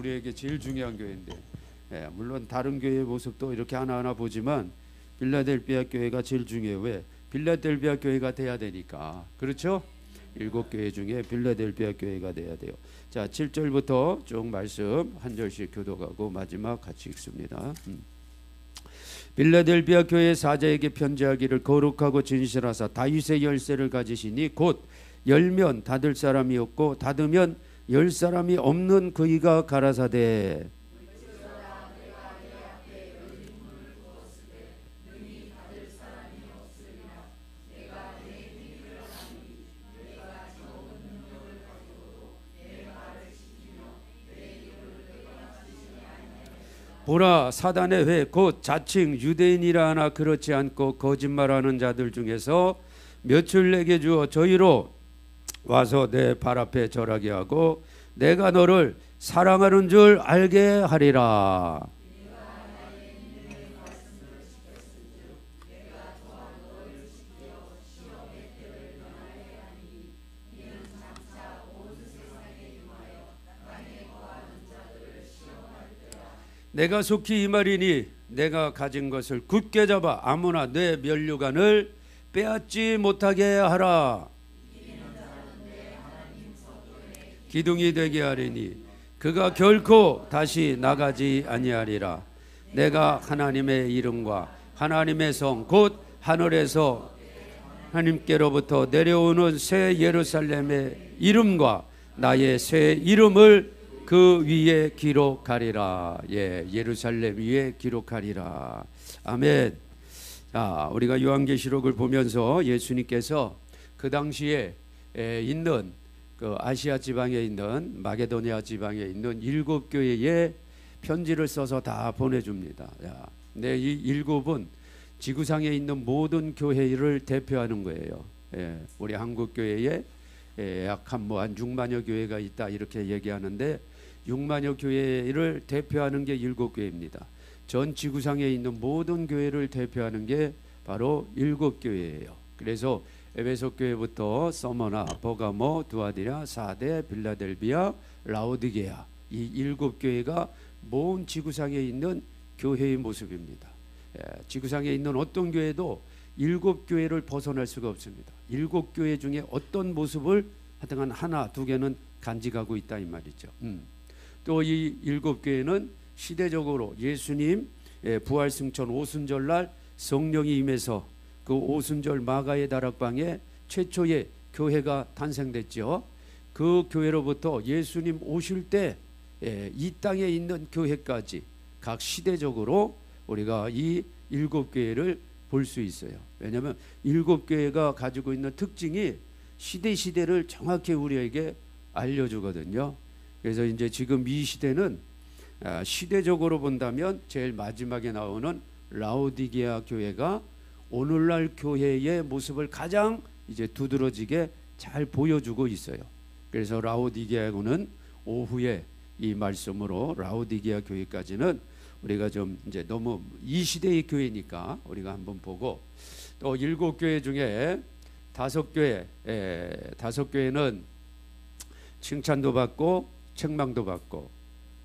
우리에게 제일 중요한 교회인데, 물론 다른 교회의 모습도 이렇게 하나하나 보지만 빌라델비아 교회가 제일 중요해요. 왜? 빌라델비아 교회가 돼야 되니까. 그렇죠? 7교회 중에 빌라델비아 교회가 돼야 돼요. 자, 7절부터 쭉 말씀 한 절씩 교독하고 마지막 같이 읽습니다. 빌라델비아 교회 사자에게 편지하기를 거룩하고 진실하사 다윗의 열쇠를 가지시니 곧 열면 닫을 사람이 없고 닫으면 열 사람이 없는 그이가 가라사대 보라 사단의 회 곧 자칭 유대인이라 하나 그렇지 않고 거짓말하는 자들 중에서 몇을 내게 주어 저희로 와서 내 발 앞에 절하게 하고 내가 너를 사랑하는 줄 알게 하리라. 내가 속히 이 말이니 내가 가진 것을 굳게 잡아 아무나 내 면류관을 빼앗지 못하게 하라. 기둥이 되게 하리니 그가 결코 다시 나가지 아니하리라. 내가 하나님의 이름과 하나님의 성 곧 하늘에서 하나님께로부터 내려오는 새 예루살렘의 이름과 나의 새 이름을 그 위에 기록하리라. 예루살렘 위에 기록하리라. 아멘. 자, 우리가 요한계시록을 보면서 예수님께서 그 당시에 있는 그 아시아 지방에 있는 마게도니아 지방에 있는 7교회에 편지를 써서 다 보내줍니다. 근데 이 7은 지구상에 있는 모든 교회를 대표하는 거예요. 우리 한국 교회에 약 한 6만여 교회가 있다 이렇게 얘기하는데 6만여 교회를 대표하는 게 7교회입니다. 전 지구상에 있는 모든 교회를 대표하는 게 바로 7교회예요. 그래서 에베소 교회부터 서머나, 버가모, 두아디라, 사데, 빌라델비아, 라오디게아 이 7교회가 모든 지구상에 있는 교회의 모습입니다. 지구상에 있는 어떤 교회도 7교회를 벗어날 수가 없습니다. 7교회 중에 어떤 모습을 하여튼 하나, 두 개는 간직하고 있다 이 말이죠. 또 이 7교회는 시대적으로 예수님 부활승천 오순절날 성령이 임해서 그 오순절 마가의 다락방에 최초의 교회가 탄생됐죠. 그 교회로부터 예수님 오실 때 이 땅에 있는 교회까지 각 시대적으로 우리가 이 7교회를 볼 수 있어요. 왜냐하면 7교회가 가지고 있는 특징이 시대를 정확히 우리에게 알려주거든요. 그래서 이제 지금 이 시대는 시대적으로 본다면 제일 마지막에 나오는 라오디게아 교회가 오늘날 교회의 모습을 가장 이제 두드러지게 잘 보여주고 있어요. 그래서 라오디게아는 오후에 이 말씀으로 라오디게아 교회까지는 우리가 좀 이제 너무 이 시대의 교회니까 우리가 한번 보고 또 7교회 중에 5교회는 칭찬도 받고 책망도 받고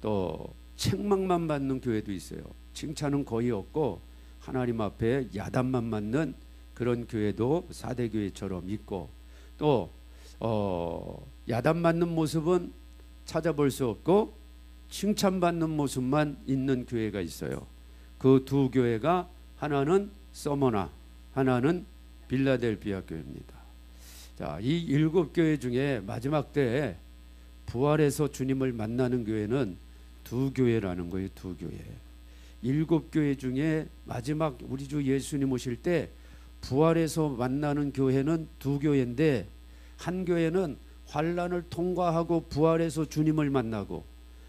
또 책망만 받는 교회도 있어요. 칭찬은 거의 없고 하나님 앞에 야단만 맞는 그런 교회도 사대교회처럼 있고 또 야단 맞는 모습은 찾아볼 수 없고 칭찬받는 모습만 있는 교회가 있어요. 그 두 교회가 하나는 서머나 하나는 빌라델비아 교회입니다. 자, 이 7교회 중에 마지막 때 부활해서 주님을 만나는 교회는 2교회라는 거예요. 2교회. 7교회 중에 마지막 우리 주 예수님 오실 때 부활해서 만나는 교회는 2교회인데 한 교회는 환란을 통과하고 부활해서 주님을 만나고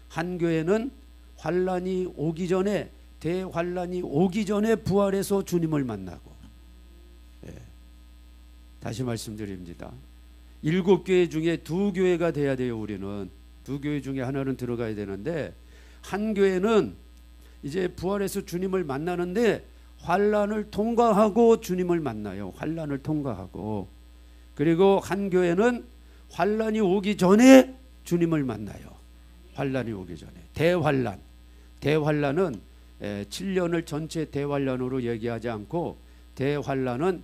한 교회는 환란이 오기 전에 대환란이 오기 전에 부활해서 주님을 만나고 다시 말씀드립니다. 7교회 중에 2교회가 돼야 돼요. 우리는 2교회 중에 하나는 들어가야 되는데 한 교회는 이제 부활해서 주님을 만나는데 환란을 통과하고 주님을 만나요. 환란을 통과하고. 그리고 한 교회는 환란이 오기 전에 주님을 만나요. 환란이 오기 전에. 대환란. 대환란은 7년을 전체 대환란으로 얘기하지 않고, 대환란은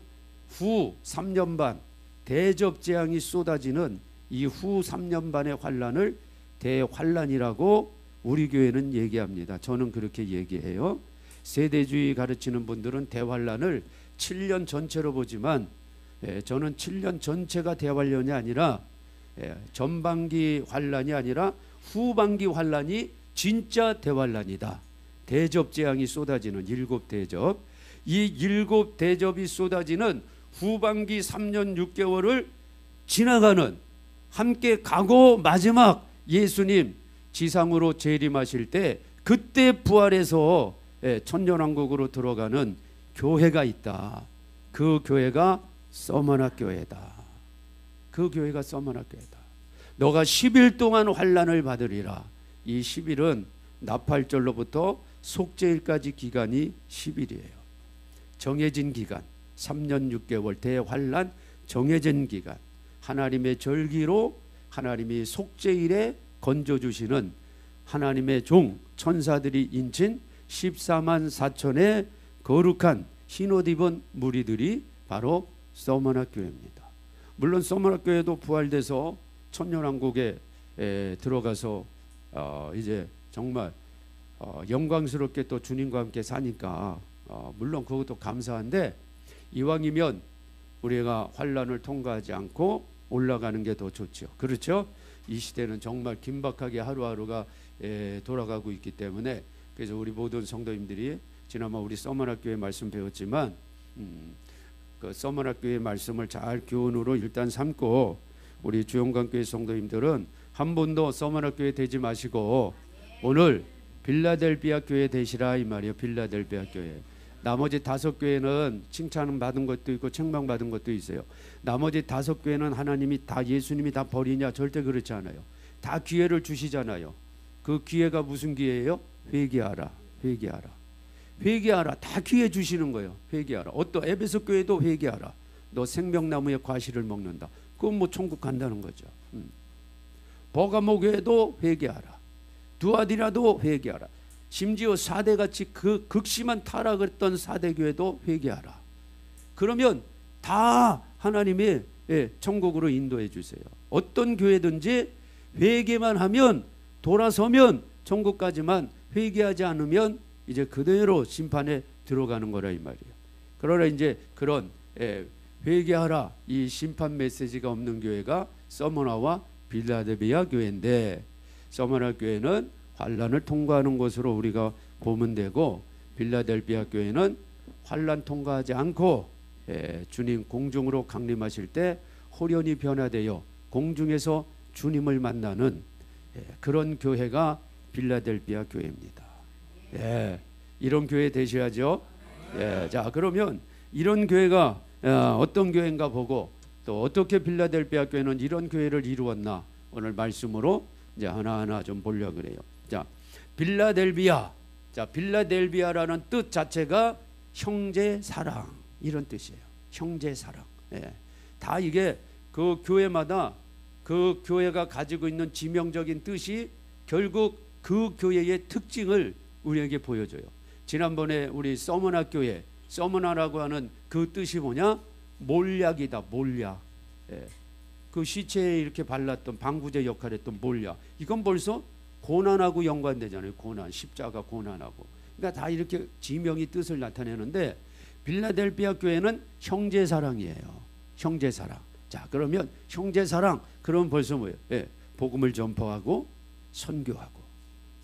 후 3년 반 대접재앙이 쏟아지는 이 후 3년 반의 환란을 대환란이라고 우리 교회는 얘기합니다. 저는 그렇게 얘기해요. 세대주의 가르치는 분들은 대환란을 7년 전체로 보지만, 저는 7년 전체가 대환란이 아니라 전반기 환란이 아니라 후반기 환란이 진짜 대환란이다. 대접재앙이 쏟아지는 7대접. 이 7대접이 쏟아지는 후반기 3년 6개월을 지나가는, 함께 가고 마지막 예수님 지상으로 재림하실 때, 그때 부활해서 천년왕국으로 들어가는 교회가 있다. 그 교회가 서머나 교회다. 그 교회가 서머나 교회다. 너가 10일 동안 환란을 받으리라. 이 10일은 나팔절로부터 속죄일까지 기간이 10일이에요. 정해진 기간, 3년 6개월 대환란, 정해진 기간. 하나님의 절기로 하나님이 속죄일에 건져주시는 하나님의 종 천사들이 인친 14만 4천의 거룩한 흰옷 입은 무리들이 바로 서머나 교회입니다. 물론 서머나 교회도 부활돼서 천년왕국에 들어가서 이제 정말 영광스럽게 또 주님과 함께 사니까 물론 그것도 감사한데, 이왕이면 우리가 환란을 통과하지 않고 올라가는 게 더 좋죠. 그렇죠? 이 시대는 정말 긴박하게 하루하루가 돌아가고 있기 때문에, 그래서 우리 모든 성도님들이 지난번 우리 서머나교회 말씀 배웠지만 그 서머나교회 말씀을 잘 교훈으로 일단 삼고, 우리 주영광교회 성도님들은 한 번도 서머나교회 되지 마시고 오늘 빌라델비아 교회 되시라 이 말이에요. 빌라델비아 교회. 나머지 5교회는 칭찬 받은 것도 있고 책망 받은 것도 있어요. 나머지 5교회는 하나님이 다, 예수님이 다 버리냐? 절대 그렇지 않아요. 다 기회를 주시잖아요. 그 기회가 무슨 기회예요? 회개하라. 회개하라. 회개하라. 다 기회 주시는 거예요. 회개하라. 어떤 에베소 교회도 회개하라. 너 생명나무의 과실을 먹는다. 그건 뭐 천국 간다는 거죠. 버가모 교회도 회개하라. 두아디라도 회개하라. 심지어 4대같이 그 극심한 타락을 했던 4대 교회도 회개하라. 그러면 다 하나님의 천국으로 인도해 주세요. 어떤 교회든지 회개만 하면, 돌아서면 천국까지만, 회개하지 않으면 이제 그대로 심판에 들어가는 거라 이 말이에요. 그러나 이제 그런 회개하라 이 심판 메시지가 없는 교회가 서머나와 빌라델비아 교회인데, 서머나 교회는 환란을 통과하는 것으로 우리가 보면 되고, 빌라델비아 교회는 환란 통과하지 않고 주님 공중으로 강림하실 때 호련히 변화되어 공중에서 주님을 만나는 그런 교회가 빌라델비아 교회입니다. 이런 교회 되셔야죠. 자, 그러면 이런 교회가 어떤 교회인가 보고, 또 어떻게 빌라델비아 교회는 이런 교회를 이루었나 오늘 말씀으로 이제 하나하나 좀 보려고 그래요. 자, 빌라델비아. 자, 빌라델비아라는 뜻 자체가 형제 사랑 이런 뜻이에요. 형제 사랑. 다 이게 그 교회마다 그 교회가 가지고 있는 지명적인 뜻이 결국 그 교회의 특징을 우리에게 보여줘요. 지난번에 우리 서머나 교회, 서머나라고 하는 그 뜻이 뭐냐? 몰약이다. 몰약. 그 시체에 이렇게 발랐던 방부제 역할을 했던 몰약. 이건 벌써 고난하고 연관되잖아요. 고난, 십자가 고난하고. 그러니까 다 이렇게 지명이 뜻을 나타내는데, 빌라델비아 교회는 형제사랑이에요. 형제사랑. 자, 그러면 형제사랑, 그러면 벌써 뭐예요? 복음을 전파하고 선교하고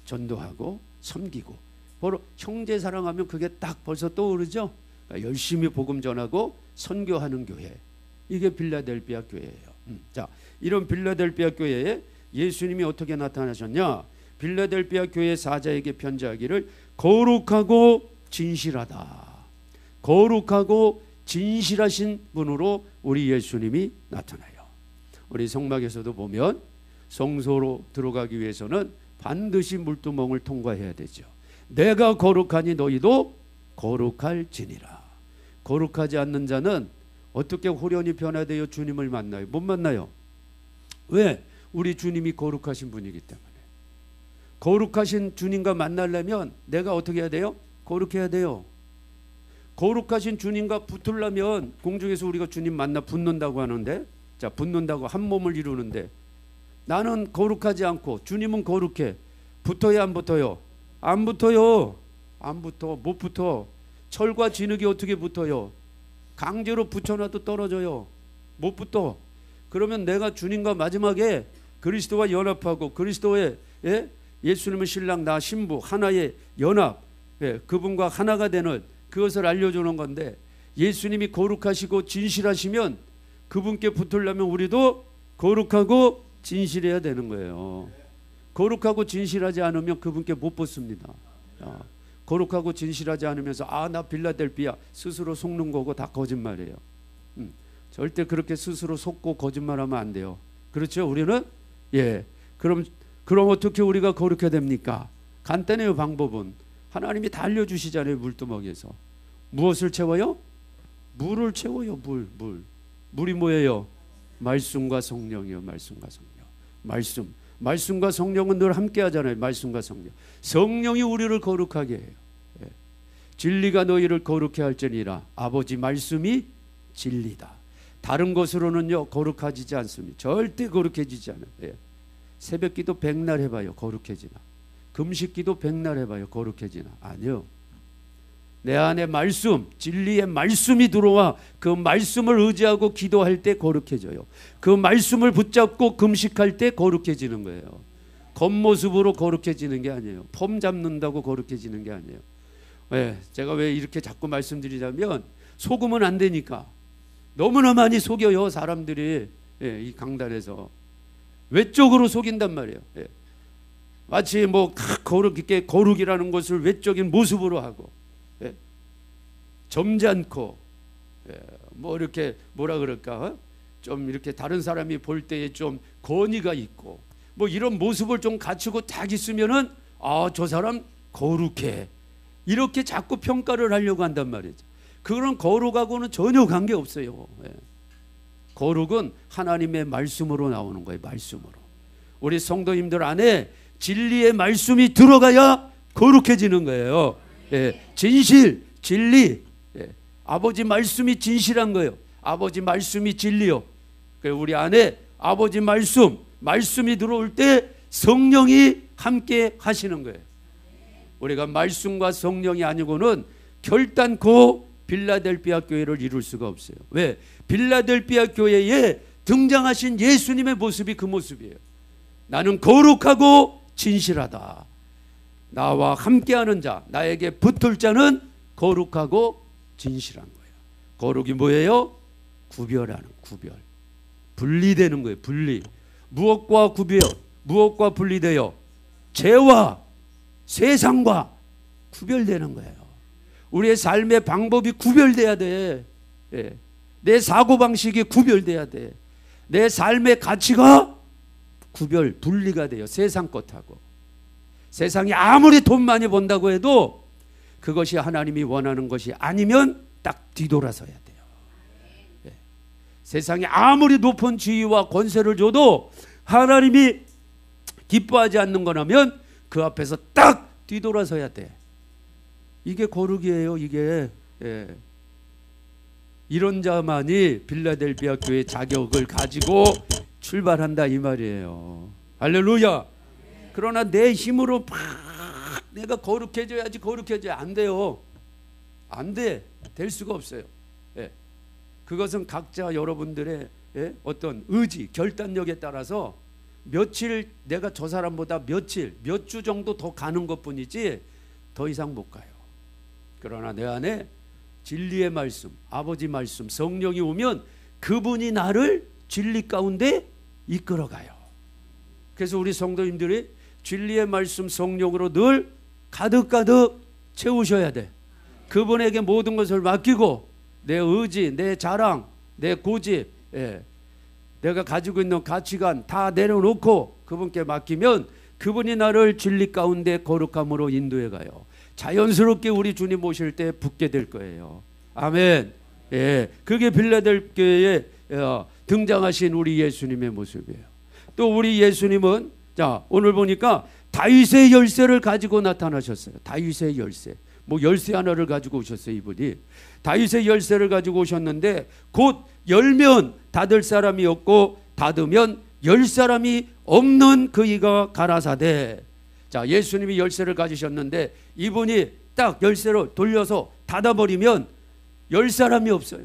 전도하고 섬기고. 바로 형제사랑하면 그게 딱 벌써 떠오르죠. 그러니까 열심히 복음 전하고 선교하는 교회. 이게 빌라델비아 교회예요. 자, 이런 빌라델비아 교회에 예수님이 어떻게 나타나셨냐? 빌라델비아 교회 사자에게 편지하기를 거룩하고 진실하다. 거룩하고 진실하신 분으로 우리 예수님이 나타나요. 우리 성막에서도 보면 성소로 들어가기 위해서는 반드시 물두멍을 통과해야 되죠. 내가 거룩하니 너희도 거룩할지니라. 거룩하지 않는 자는 어떻게 호련히 변화되어 주님을 만나요? 못 만나요. 왜? 우리 주님이 거룩하신 분이기 때문에. 거룩하신 주님과 만나려면 내가 어떻게 해야 돼요? 거룩해야 돼요. 거룩하신 주님과 붙으려면 공중에서 우리가 주님 만나 붙는다고 하는데, 자, 붙는다고 한 몸을 이루는데, 나는 거룩하지 않고 주님은 거룩해. 붙어야 안 붙어요? 안 붙어요. 안 붙어. 못 붙어. 철과 진흙이 어떻게 붙어요? 강제로 붙여놔도 떨어져요. 못 붙어. 그러면 내가 주님과 마지막에 그리스도와 연합하고 그리스도의 예수님의 신랑 나 신부 하나의 연합, 그분과 하나가 되는 그것을 알려주는 건데, 예수님이 거룩하시고 진실하시면 그분께 붙으려면 우리도 거룩하고 진실해야 되는 거예요. 거룩하고 진실하지 않으면 그분께 못 붙습니다. 거룩하고 진실하지 않으면서 나 빌라델비아 스스로 속는 거고 다 거짓말이에요. 절대 그렇게 스스로 속고 거짓말하면 안 돼요. 그렇죠? 우리는 그럼 어떻게 우리가 거룩해야 됩니까? 간단해요. 방법은 하나님이 다 알려주시잖아요. 물두멍에서 무엇을 채워요? 물을 채워요. 물이 뭐예요? 말씀과 성령이요. 말씀과 성령. 말씀과 성령은 늘 함께 하잖아요. 말씀과 성령. 성령이 우리를 거룩하게 해요. 진리가 너희를 거룩해 할지니라. 아버지 말씀이 진리다. 다른 것으로는요 거룩해지지 않습니다. 절대 거룩해지지 않아요. 새벽기도 100날 해봐요. 거룩해지나? 금식기도 100날 해봐요. 거룩해지나? 아니요. 내 안에 말씀, 진리의 말씀이 들어와 그 말씀을 의지하고 기도할 때 거룩해져요. 그 말씀을 붙잡고 금식할 때 거룩해지는 거예요. 겉모습으로 거룩해지는 게 아니에요. 폼 잡는다고 거룩해지는 게 아니에요. 제가 왜 이렇게 자꾸 말씀드리자면, 속으면 안 되니까. 너무나 많이 속여요 사람들이. 이 강단에서 외적으로 속인단 말이에요. 마치 뭐 거룩이라는 것을 외적인 모습으로 하고, 점잖고, 뭐 이렇게 뭐라 그럴까, 좀 이렇게 다른 사람이 볼 때에 좀 권위가 있고, 뭐 이런 모습을 좀 갖추고 딱 있으면은 저 사람 거룩해, 이렇게 자꾸 평가를 하려고 한단 말이죠. 그런 거룩하고는 전혀 관계 없어요. 거룩은 하나님의 말씀으로 나오는 거예요. 말씀으로. 우리 성도님들 안에 진리의 말씀이 들어가야 거룩해지는 거예요. 진실, 진리. 아버지 말씀이 진실한 거예요. 아버지 말씀이 진리요. 우리 안에 아버지 말씀이 들어올 때 성령이 함께 하시는 거예요. 우리가 말씀과 성령이 아니고는 결단코 빌라델비아 교회를 이룰 수가 없어요. 왜? 빌라델비아 교회에 등장하신 예수님의 모습이 그 모습이에요. 나는 거룩하고 진실하다. 나와 함께하는 자, 나에게 붙을 자는 거룩하고 진실한 거예요. 거룩이 뭐예요? 구별. 분리되는 거예요. 분리. 무엇과 분리되어? 죄와 세상과 구별되는 거예요. 우리의 삶의 방법이 구별돼야 돼. 내 사고방식이 구별돼야 돼. 내 삶의 가치가 분리가 돼요. 세상 것하고. 세상이 아무리 돈 많이 번다고 해도 그것이 하나님이 원하는 것이 아니면 딱 뒤돌아서야 돼요. 세상이 아무리 높은 지위와 권세를 줘도 하나님이 기뻐하지 않는 거라면 그 앞에서 딱 뒤돌아서야 돼. 이게 거룩이에요. 이게. 이런 자만이 빌라델비아 교회 자격을 가지고 출발한다 이 말이에요. 할렐루야. 그러나 내 힘으로 막 내가 거룩해져야지 안 돼요. 안 돼. 될 수가 없어요. 그것은 각자 여러분들의 어떤 의지, 결단력에 따라서 며칠 내가 저 사람보다 몇 주 정도 더 가는 것뿐이지 더 이상 못 가요. 그러나 내 안에 진리의 말씀, 아버지 말씀, 성령이 오면 그분이 나를 진리 가운데 이끌어가요. 그래서 우리 성도님들이 진리의 말씀, 성령으로 늘 가득가득 채우셔야 돼. 그분에게 모든 것을 맡기고 내 의지, 내 자랑, 내 고집, 내가 가지고 있는 가치관 다 내려놓고 그분께 맡기면 그분이 나를 진리 가운데 거룩함으로 인도해 가요. 자연스럽게 우리 주님 오실 때 붙게 될 거예요. 아멘. 그게 빌라델비아에 등장하신 우리 예수님의 모습이에요. 또 우리 예수님은 자 오늘 보니까 다윗의 열쇠를 가지고 나타나셨어요. 다윗의 열쇠. 뭐 열쇠 하나를 가지고 오셨어요. 이분이 다윗의 열쇠를 가지고 오셨는데 곧 열면 닫을 사람이 없고 닫으면 열 사람이 없는 그이가 가라사대. 자, 예수님이 열쇠를 가지셨는데 이분이 딱 열쇠로 돌려서 닫아버리면 열 사람이 없어요.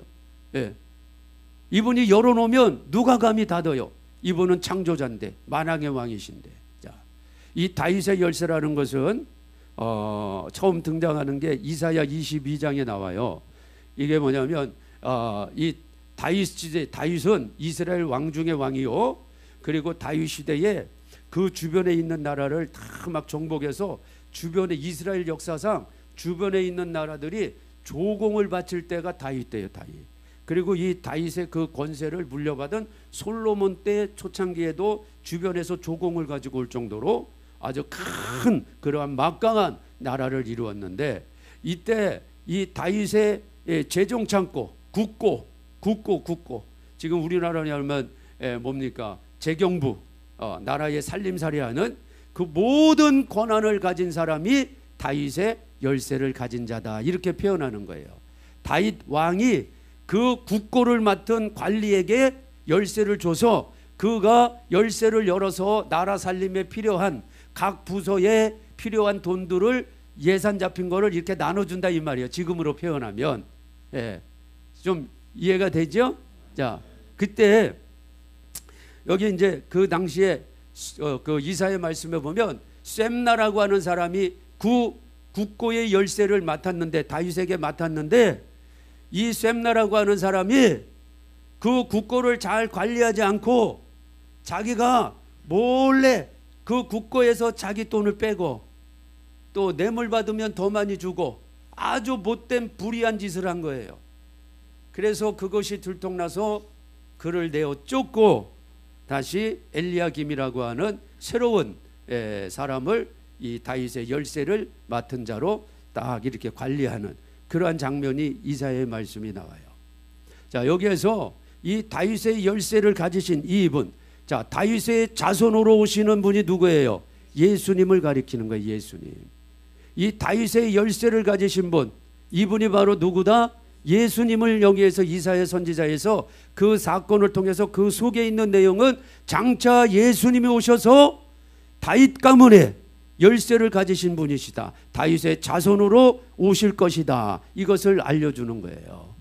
예. 이분이 열어놓으면 누가 감히 닫아요? 이분은 창조자인데 만왕의 왕이신데. 자, 이 다윗의 열쇠라는 것은 처음 등장하는 게 이사야 22장에 나와요. 이게 뭐냐면 이 다윗은 이스라엘 왕 중의 왕이요. 그리고 다윗 시대에 그 주변에 있는 나라를 다 막 정복해서 주변에 이스라엘 역사상 주변에 있는 나라들이 조공을 바칠 때가 다윗 때예요. 다윗. 그리고 이 다윗의 그 권세를 물려받은 솔로몬 때 초창기에도 주변에서 조공을 가지고 올 정도로 아주 큰 그러한 막강한 나라를 이루었는데 이때 이 다윗의 재정 창고 국고 지금 우리나라에 하면 뭡니까? 재경부 나라의 살림살이하는 그 모든 권한을 가진 사람이 다윗의 열쇠를 가진 자다 이렇게 표현하는 거예요. 다윗 왕이 그 국고를 맡은 관리에게 열쇠를 줘서 그가 열쇠를 열어서 나라 살림에 필요한 각 부서에 필요한 돈들을 예산 잡힌 거를 이렇게 나눠준다 이 말이에요. 지금으로 표현하면 좀 이해가 되죠? 자, 그때 여기 이제 그 당시에 그 이사의 말씀에 보면 셈나라고 하는 사람이 국고의 열쇠를 맡았는데 다윗에게 맡았는데 이 셈나라고 하는 사람이 그 국고를 잘 관리하지 않고 자기가 몰래 그 국고에서 자기 돈을 빼고 또 뇌물 받으면 더 많이 주고 아주 못된 불의한 짓을 한 거예요. 그래서 그것이 들통나서 그를 내어 쫓고 다시 엘리야김이라고 하는 새로운 사람을 이 다윗의 열쇠를 맡은 자로 딱 이렇게 관리하는 그러한 장면이 이사야의 말씀이 나와요. 자, 여기에서 이 다윗의 열쇠를 가지신 이분, 자, 다윗의 자손으로 오시는 분이 누구예요? 예수님을 가리키는 거예요. 예수님. 이 다윗의 열쇠를 가지신 분, 이분이 바로 누구다? 예수님을 여기에서 이사야 선지자에서 그 사건을 통해서 그 속에 있는 내용은 장차 예수님이 오셔서 다윗 가문에 열쇠를 가지신 분이시다. 다윗의 자손으로 오실 것이다. 이것을 알려주는 거예요.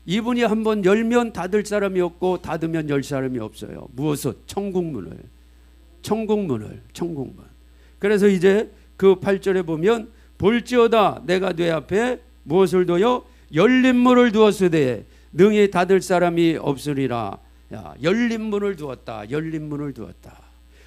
이분이 한번 열면 닫을 사람이 없고 닫으면 열 사람이 없어요. 무엇을? 천국문을. 그래서 이제 그 8절에 보면 볼지어다 내가 뇌 앞에 무엇을 둬요? 열린 문을 두었으되 능히 닫을 사람이 없으리라. 야, 열린 문을 두었다.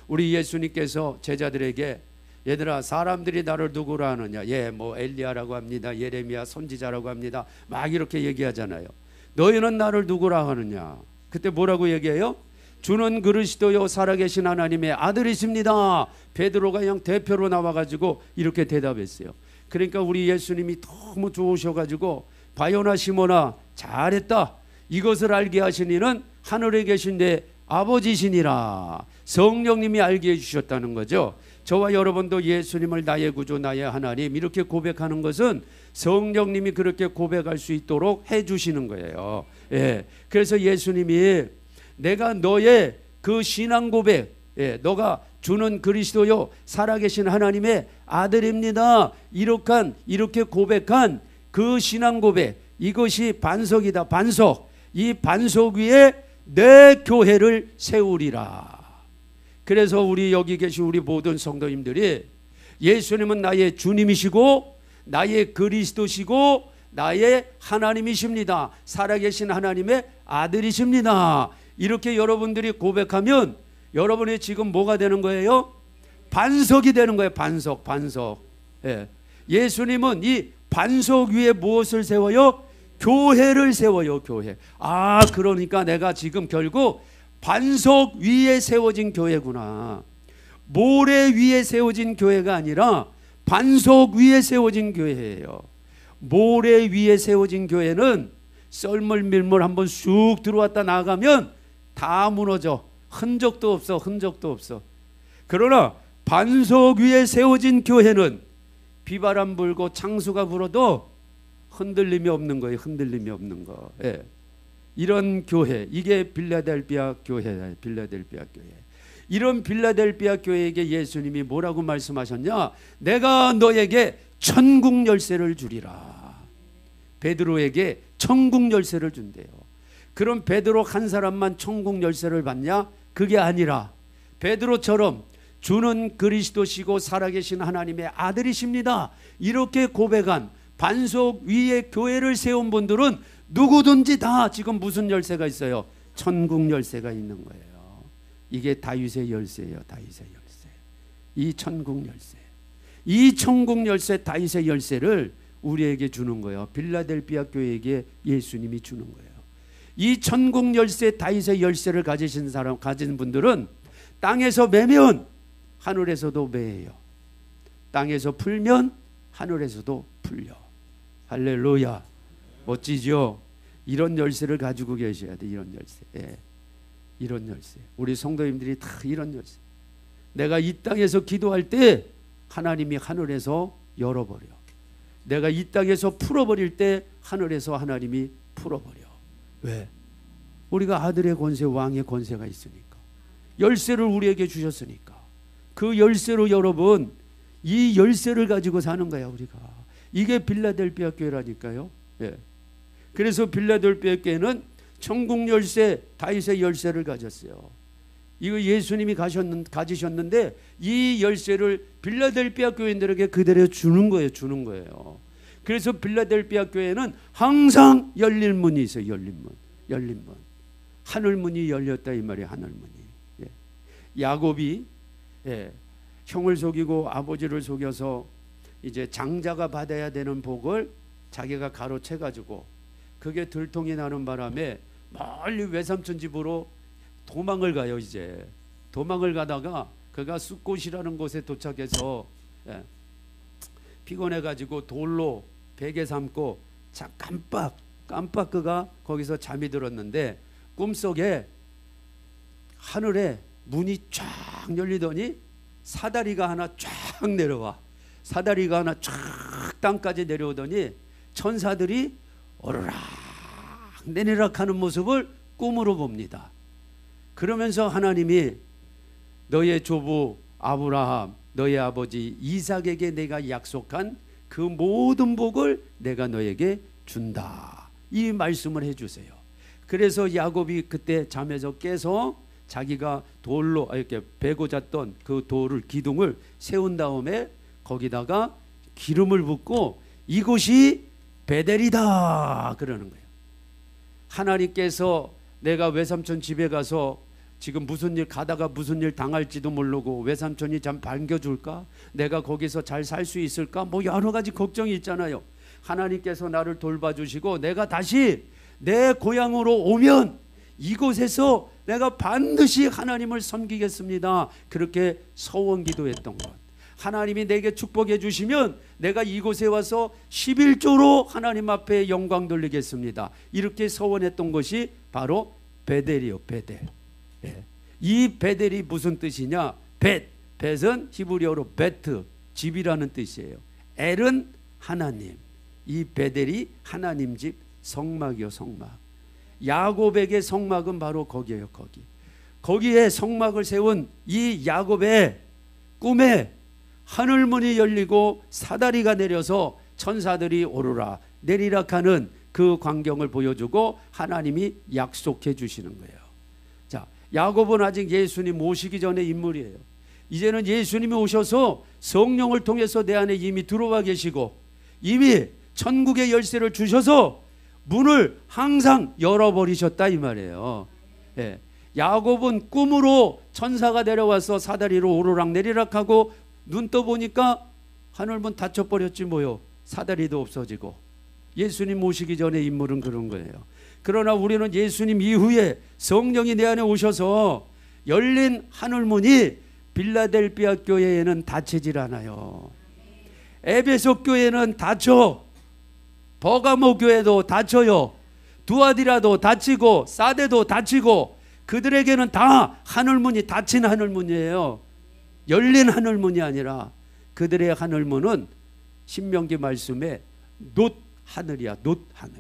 우리 예수님께서 제자들에게 얘들아 사람들이 나를 누구라 하느냐? 뭐 엘리야라고 합니다. 예레미야 선지자라고 합니다. 막 이렇게 얘기하잖아요. 너희는 나를 누구라 하느냐? 그때 뭐라고 얘기해요? 주는 그리스도요 살아계신 하나님의 아들이십니다. 베드로가 그냥 대표로 나와가지고 이렇게 대답했어요. 그러니까 우리 예수님이 너무 좋으셔가지고 바요나 시모나 잘했다. 이것을 알게 하신 이는 하늘에 계신 내 아버지시니라. 성령님이 알게 해주셨다는 거죠. 저와 여러분도 예수님을 나의 구주 나의 하나님 이렇게 고백하는 것은 성령님이 그렇게 고백할 수 있도록 해주시는 거예요. 그래서 예수님이 내가 너의 그 신앙 고백, 너가 주는 그리스도요 살아계신 하나님의 아들입니다. 이렇게 고백한 그 신앙 고백, 이것이 반석이다. 반석. 이 반석 위에 내 교회를 세우리라. 그래서 우리 여기 계신 우리 모든 성도님들이 예수님은 나의 주님이시고 나의 그리스도시고 나의 하나님이십니다. 살아계신 하나님의 아들이십니다. 이렇게 여러분들이 고백하면 여러분이 지금 뭐가 되는 거예요? 반석이 되는 거예요. 반석. 예수님은 이 반석 위에 무엇을 세워요? 교회를 세워요. 교회. 그러니까 내가 지금 결국 반석 위에 세워진 교회구나. 모래 위에 세워진 교회가 아니라 반석 위에 세워진 교회예요. 모래 위에 세워진 교회는 썰물 밀물 한번 쑥 들어왔다 나가면 다 무너져. 흔적도 없어. 그러나 반석 위에 세워진 교회는 비바람 불고 창수가 불어도 흔들림이 없는 거예요. 흔들림이 없는 거. 예. 이런 교회, 이게 빌라델비아 교회예요. 빌라델비아 교회. 이런 빌라델비아 교회에게 예수님이 뭐라고 말씀하셨냐? 내가 너에게 천국 열쇠를 주리라. 베드로에게 천국 열쇠를 준대요. 그럼 베드로 한 사람만 천국 열쇠를 받냐? 그게 아니라 베드로처럼 주는 그리스도시고 살아계신 하나님의 아들이십니다, 이렇게 고백한 반석 위에 교회를 세운 분들은 누구든지 다 지금 무슨 열쇠가 있어요? 천국 열쇠가 있는 거예요. 이게 다윗의 열쇠예요. 다윗의 열쇠. 이 천국 열쇠. 이 천국 열쇠, 다윗의 열쇠를 우리에게 주는 거예요. 빌라델비아 교회에게 예수님이 주는 거예요. 이 천국 열쇠, 다윗의 열쇠를 가진 분들은 땅에서 매면 하늘에서도 매예요. 땅에서 풀면 하늘에서도 풀려. 할렐루야. 멋지죠? 이런 열쇠를 가지고 계셔야 돼. 이런 열쇠. 예. 이런 열쇠. 우리 성도님들이 다 이런 열쇠. 내가 이 땅에서 기도할 때 하나님이 하늘에서 열어버려. 내가 이 땅에서 풀어버릴 때 하늘에서 하나님이 풀어버려. 왜? 우리가 아들의 권세, 왕의 권세가 있으니까. 열쇠를 우리에게 주셨으니까. 그 열쇠로 여러분, 이 열쇠를 가지고 사는 거야 우리가. 이게 빌라델비아 교회라니까요. 예. 그래서 빌라델비아 교회는 천국 열쇠, 다윗의 열쇠를 가졌어요. 이거 예수님이 가지셨는데 이 열쇠를 빌라델비아 교인들에게 그대로 주는 거예요. 주는 거예요. 그래서 빌라델비아 교회는 항상 열린 문이 있어요. 열린 문. 열린 문. 하늘문이 열렸다 이 말이에요. 하늘문이. 예. 야곱이 형을 속이고 아버지를 속여서 이제 장자가 받아야 되는 복을 자기가 가로채 가지고 그게 들통이 나는 바람에 멀리 외삼촌 집으로 도망을 가요. 이제 도망을 가다가 그가 숫곳이라는 곳에 도착해서 피곤해 가지고 돌로 베개 삼고 깜빡 그가 거기서 잠이 들었는데 꿈속에 하늘에 문이 쫙 열리더니 사다리가 하나 쫙 내려와. 사다리가 하나 쫙 땅까지 내려오더니 천사들이 오르락 내리락 하는 모습을 꿈으로 봅니다. 그러면서 하나님이 너의 조부 아브라함, 너의 아버지 이삭에게 내가 약속한 그 모든 복을 내가 너에게 준다, 이 말씀을 해주세요. 그래서 야곱이 그때 잠에서 깨서 자기가 돌로 이렇게 베고 잤던 그 돌을, 기둥을 세운 다음에 거기다가 기름을 붓고 이곳이 베델이다 그러는 거예요. 하나님께서 내가 외삼촌 집에 가서 지금 무슨 일 가다가 무슨 일 당할지도 모르고 외삼촌이 참 반겨줄까? 내가 거기서 잘 살 수 있을까? 뭐 여러 가지 걱정이 있잖아요. 하나님께서 나를 돌봐주시고 내가 다시 내 고향으로 오면 이곳에서 내가 반드시 하나님을 섬기겠습니다. 그렇게 서원 기도했던 것. 하나님이 내게 축복해 주시면 내가 이곳에 와서 11조로 하나님 앞에 영광 돌리겠습니다. 이렇게 서원했던 것이 바로 베델이요. 베델. 예. 이 베델이 무슨 뜻이냐? 벳은 히브리어로 베트, 집이라는 뜻이에요. 엘은 하나님. 이 베델이 하나님 집, 성막이요. 성막. 야곱에게 성막은 바로 거기에요. 거기에 성막을 세운 이 야곱의 꿈에 하늘문이 열리고 사다리가 내려서 천사들이 오르라 내리락 하는 그 광경을 보여주고 하나님이 약속해 주시는 거예요. 자, 야곱은 아직 예수님 오시기 전의 인물이에요. 이제는 예수님이 오셔서 성령을 통해서 내 안에 이미 들어와 계시고 이미 천국의 열쇠를 주셔서 문을 항상 열어버리셨다 이 말이에요. 예. 야곱은 꿈으로 천사가 내려와서 사다리로 오르락 내리락 하고 눈 떠보니까 하늘문 닫혀버렸지 뭐요. 사다리도 없어지고. 예수님 오시기 전에 인물은 그런 거예요. 그러나 우리는 예수님 이후에 성령이 내 안에 오셔서 열린 하늘문이 빌라델비아 교회에는 닫히질 않아요. 에베소 교회는 닫혀. 버가모 교회도 닫혀요. 두아디라도 닫히고 사데도 닫히고 그들에게는 다 하늘문이 닫힌 하늘문이에요. 열린 하늘문이 아니라 그들의 하늘문은 신명기 말씀에 놋 하늘이야. 놋 하늘.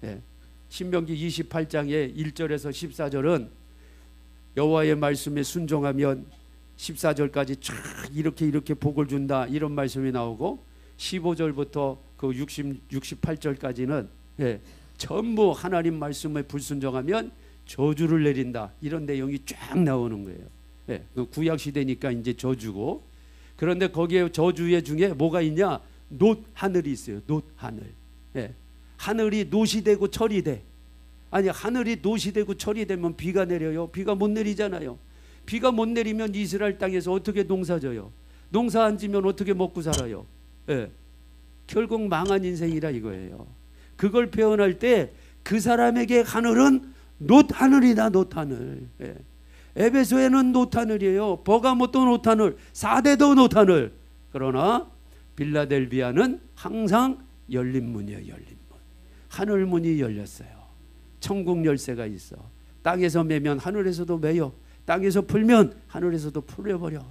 예. 신명기 28장의 1절에서 14절은 여호와의 말씀에 순종하면 14절까지 쫙 이렇게 복을 준다, 이런 말씀이 나오고 15절부터 그 68절까지는 예, 전부 하나님 말씀에 불순종하면 저주를 내린다, 이런 내용이 쫙 나오는 거예요. 예, 그 구약 시대니까 이제 저주고, 그런데 거기에 저주의 중에 뭐가 있냐? 놋 하늘이 있어요. 놋 하늘. 예, 하늘이 놋이 되고 철이 돼. 아니, 하늘이 놋이 되고 철이 되면 비가 내려요? 비가 못 내리잖아요. 비가 못 내리면 이스라엘 땅에서 어떻게 농사져요? 농사 안 지면 어떻게 먹고 살아요? 예, 결국 망한 인생이라 이거예요. 그걸 표현할 때 그 사람에게 하늘은 놋 하늘이다. 놋 하늘. 예. 에베소에는 놋 하늘이에요. 버가모도 놋 하늘, 사대도 놋 하늘. 그러나 빌라델비아는 항상 열린 문이에요. 열린 문. 하늘 문이 열렸어요. 천국 열쇠가 있어. 땅에서 매면 하늘에서도 매요. 땅에서 풀면 하늘에서도 풀려버려.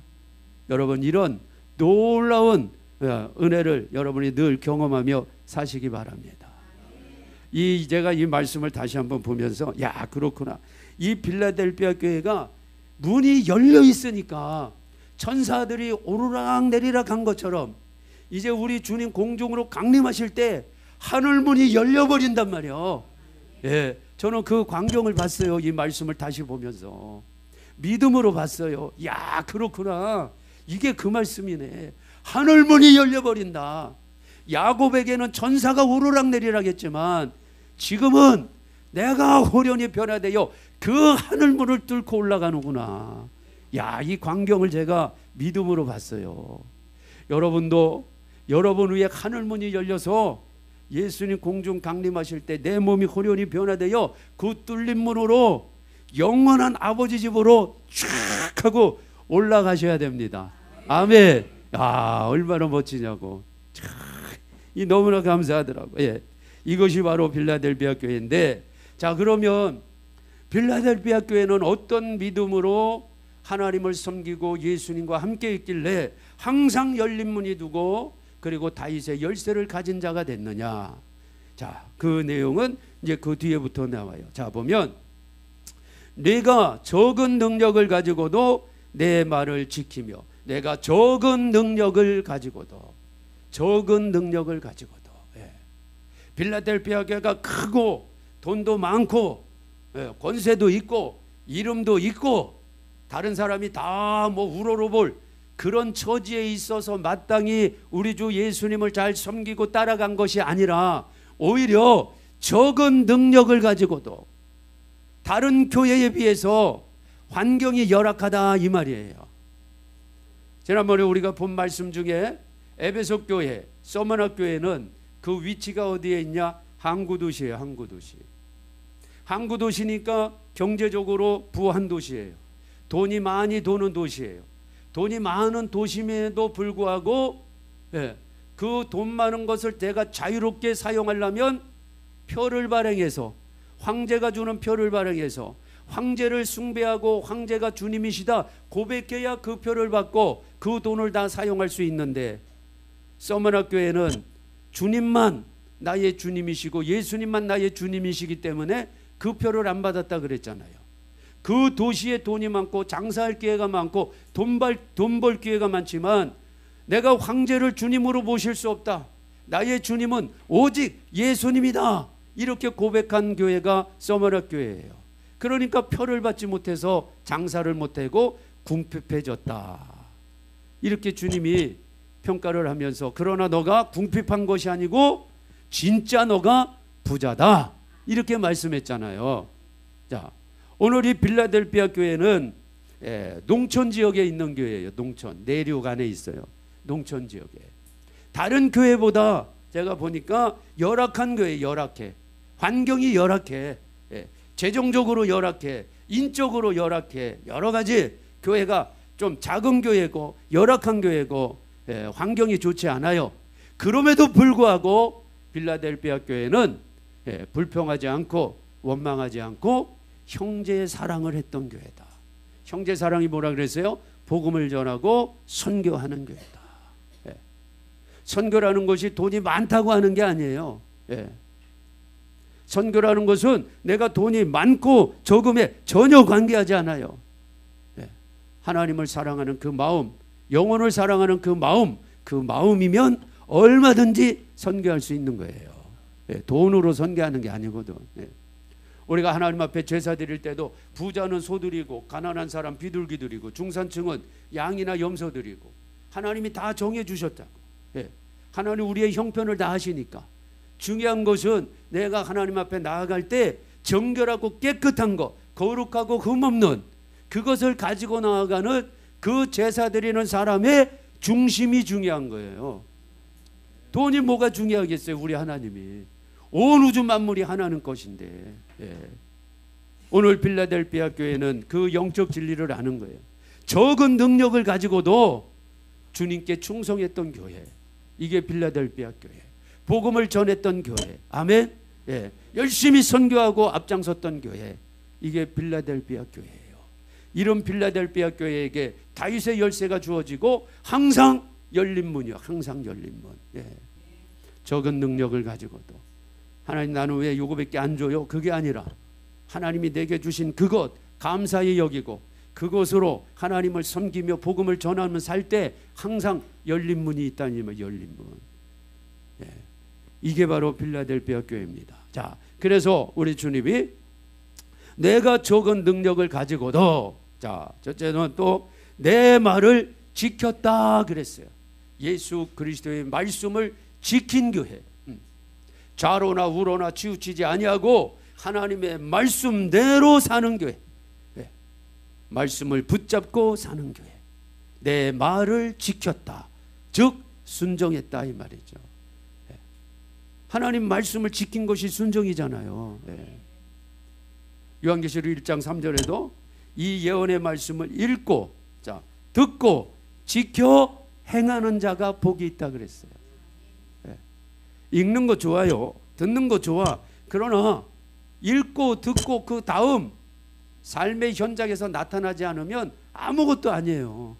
여러분, 이런 놀라운 은혜를 여러분이 늘 경험하며 사시기 바랍니다. 제가 이 말씀을 다시 한번 보면서, 야, 그렇구나. 이 빌라델비아 교회가 문이 열려 있으니까 천사들이 오르락 내리락 한 것처럼 이제 우리 주님 공중으로 강림하실 때 하늘 문이 열려버린단 말이에요. 예, 저는 그 광경을 봤어요. 이 말씀을 다시 보면서 믿음으로 봤어요. 야, 그렇구나. 이게 그 말씀이네. 하늘 문이 열려버린다. 야곱에게는 천사가 오르락 내리락 했지만 지금은 내가 호련히 변화되어 그 하늘문을 뚫고 올라가는구나. 야, 이 광경을 제가 믿음으로 봤어요. 여러분도 여러분 위에 하늘문이 열려서 예수님 공중 강림하실 때 내 몸이 호련히 변화되어 그 뚫린 문으로 영원한 아버지 집으로 쫙 하고 올라가셔야 됩니다. 아멘. 아, 얼마나 멋지냐고. 참, 이 너무나 감사하더라고요. 예. 이것이 바로 빌라델비아 교회인데, 자, 그러면 빌라델비아 교회는 어떤 믿음으로 하나님을 섬기고 예수님과 함께 있길래 항상 열린 문이 두고 그리고 다윗의 열쇠를 가진 자가 됐느냐? 자, 그 내용은 이제 그 뒤에부터 나와요. 자, 보면 내가 적은 능력을 가지고도 내 말을 지키며, 내가 적은 능력을 가지고도, 적은 능력을 가지고도, 예. 빌라델비아 교회가 크고 돈도 많고, 예, 권세도 있고 이름도 있고 다른 사람이 다 뭐 우러러볼 그런 처지에 있어서 마땅히 우리 주 예수님을 잘 섬기고 따라간 것이 아니라 오히려 적은 능력을 가지고도 다른 교회에 비해서 환경이 열악하다, 이 말이에요. 지난번에 우리가 본 말씀 중에 에베소 교회, 서머나 교회는 그 위치가 어디에 있냐? 항구 도시예요. 항구 도시. 항구 도시니까 경제적으로 부한 도시예요. 돈이 많이 도는 도시예요. 돈이 많은 도심에도 불구하고, 예, 그 돈 많은 것을 내가 자유롭게 사용하려면 표를 발행해서, 황제가 주는 표를 발행해서 황제를 숭배하고 황제가 주님이시다 고백해야 그 표를 받고 그 돈을 다 사용할 수 있는데, 서머나 교회는 주님만 나의 주님이시고 예수님만 나의 주님이시기 때문에 그 표를 안 받았다 그랬잖아요. 그 도시에 돈이 많고 장사할 기회가 많고 돈 벌 기회가 많지만 내가 황제를 주님으로 모실 수 없다. 나의 주님은 오직 예수님이다. 이렇게 고백한 교회가 서머나 교회예요. 그러니까 표를 받지 못해서 장사를 못하고 궁핍해졌다. 이렇게 주님이 평가를 하면서, 그러나 너가 궁핍한 것이 아니고 진짜 너가 부자다, 이렇게 말씀했잖아요. 자, 오늘 이 빌라델비아 교회는 농촌 지역에 있는 교회예요. 농촌, 내륙 안에 있어요. 농촌 지역에. 다른 교회보다 제가 보니까 열악한 교회, 열악해. 환경이 열악해. 재정적으로 열악해. 인적으로 열악해. 여러 가지 교회가 좀 작은 교회고 열악한 교회고 환경이 좋지 않아요. 그럼에도 불구하고 빌라델비아 교회는 불평하지 않고 원망하지 않고 형제의 사랑을 했던 교회다. 형제 사랑이 뭐라 그랬어요? 복음을 전하고 선교하는 교회다. 예. 선교라는 것이 돈이 많다고 하는 게 아니에요. 예. 선교라는 것은 내가 돈이 많고 적음에 전혀 관계하지 않아요. 예. 하나님을 사랑하는 그 마음, 영혼을 사랑하는 그 마음이면 얼마든지 선교할 수 있는 거예요. 예. 돈으로 선교하는 게 아니거든. 예. 우리가 하나님 앞에 제사 드릴 때도 부자는 소 드리고 가난한 사람 비둘기 드리고 중산층은 양이나 염소 드리고 하나님이 다 정해 주셨다고. 예. 하나님 우리의 형편을 다 하시니까 중요한 것은 내가 하나님 앞에 나아갈 때 정결하고 깨끗한 것, 거룩하고 흠없는 그것을 가지고 나아가는 그 제사 드리는 사람의 중심이 중요한 거예요. 돈이 뭐가 중요하겠어요? 우리 하나님이 온 우주 만물이 하나님 것인데. 예. 오늘 빌라델피아 교회는 그 영적 진리를 아는 거예요. 적은 능력을 가지고도 주님께 충성했던 교회, 이게 빌라델피아 교회. 복음을 전했던 교회. 아멘. 예. 열심히 선교하고 앞장섰던 교회, 이게 빌라델피아 교회예요. 이런 빌라델피아 교회에게 다윗의 열쇠가 주어지고 항상 열린 문이요. 항상 열린 문. 예. 적은 능력을 가지고도 하나님 나는 왜 요거밖에 안 줘요? 그게 아니라 하나님이 내게 주신 그것 감사히 여기고 그것으로 하나님을 섬기며 복음을 전하며 살 때 항상 열린 문이 있다니 열린 문. 예. 이게 바로 빌라델피아 교회입니다. 자, 그래서 우리 주님이 내가 적은 능력을 가지고도, 자, 첫째는 또 내 말을 지켰다 그랬어요. 예수 그리스도의 말씀을 지킨 교회. 좌로나 우로나 치우치지 아니하고 하나님의 말씀대로 사는 교회. 네. 말씀을 붙잡고 사는 교회. 내 말을 지켰다. 즉 순종했다 이 말이죠. 네. 하나님 말씀을 지킨 것이 순종이잖아요. 네. 요한계시록 1장 3절에도 이 예언의 말씀을 읽고, 자, 듣고 지켜 행하는 자가 복이 있다 그랬어요. 읽는 거 좋아요. 듣는 거 좋아. 그러나 읽고 듣고 그 다음 삶의 현장에서 나타나지 않으면 아무것도 아니에요.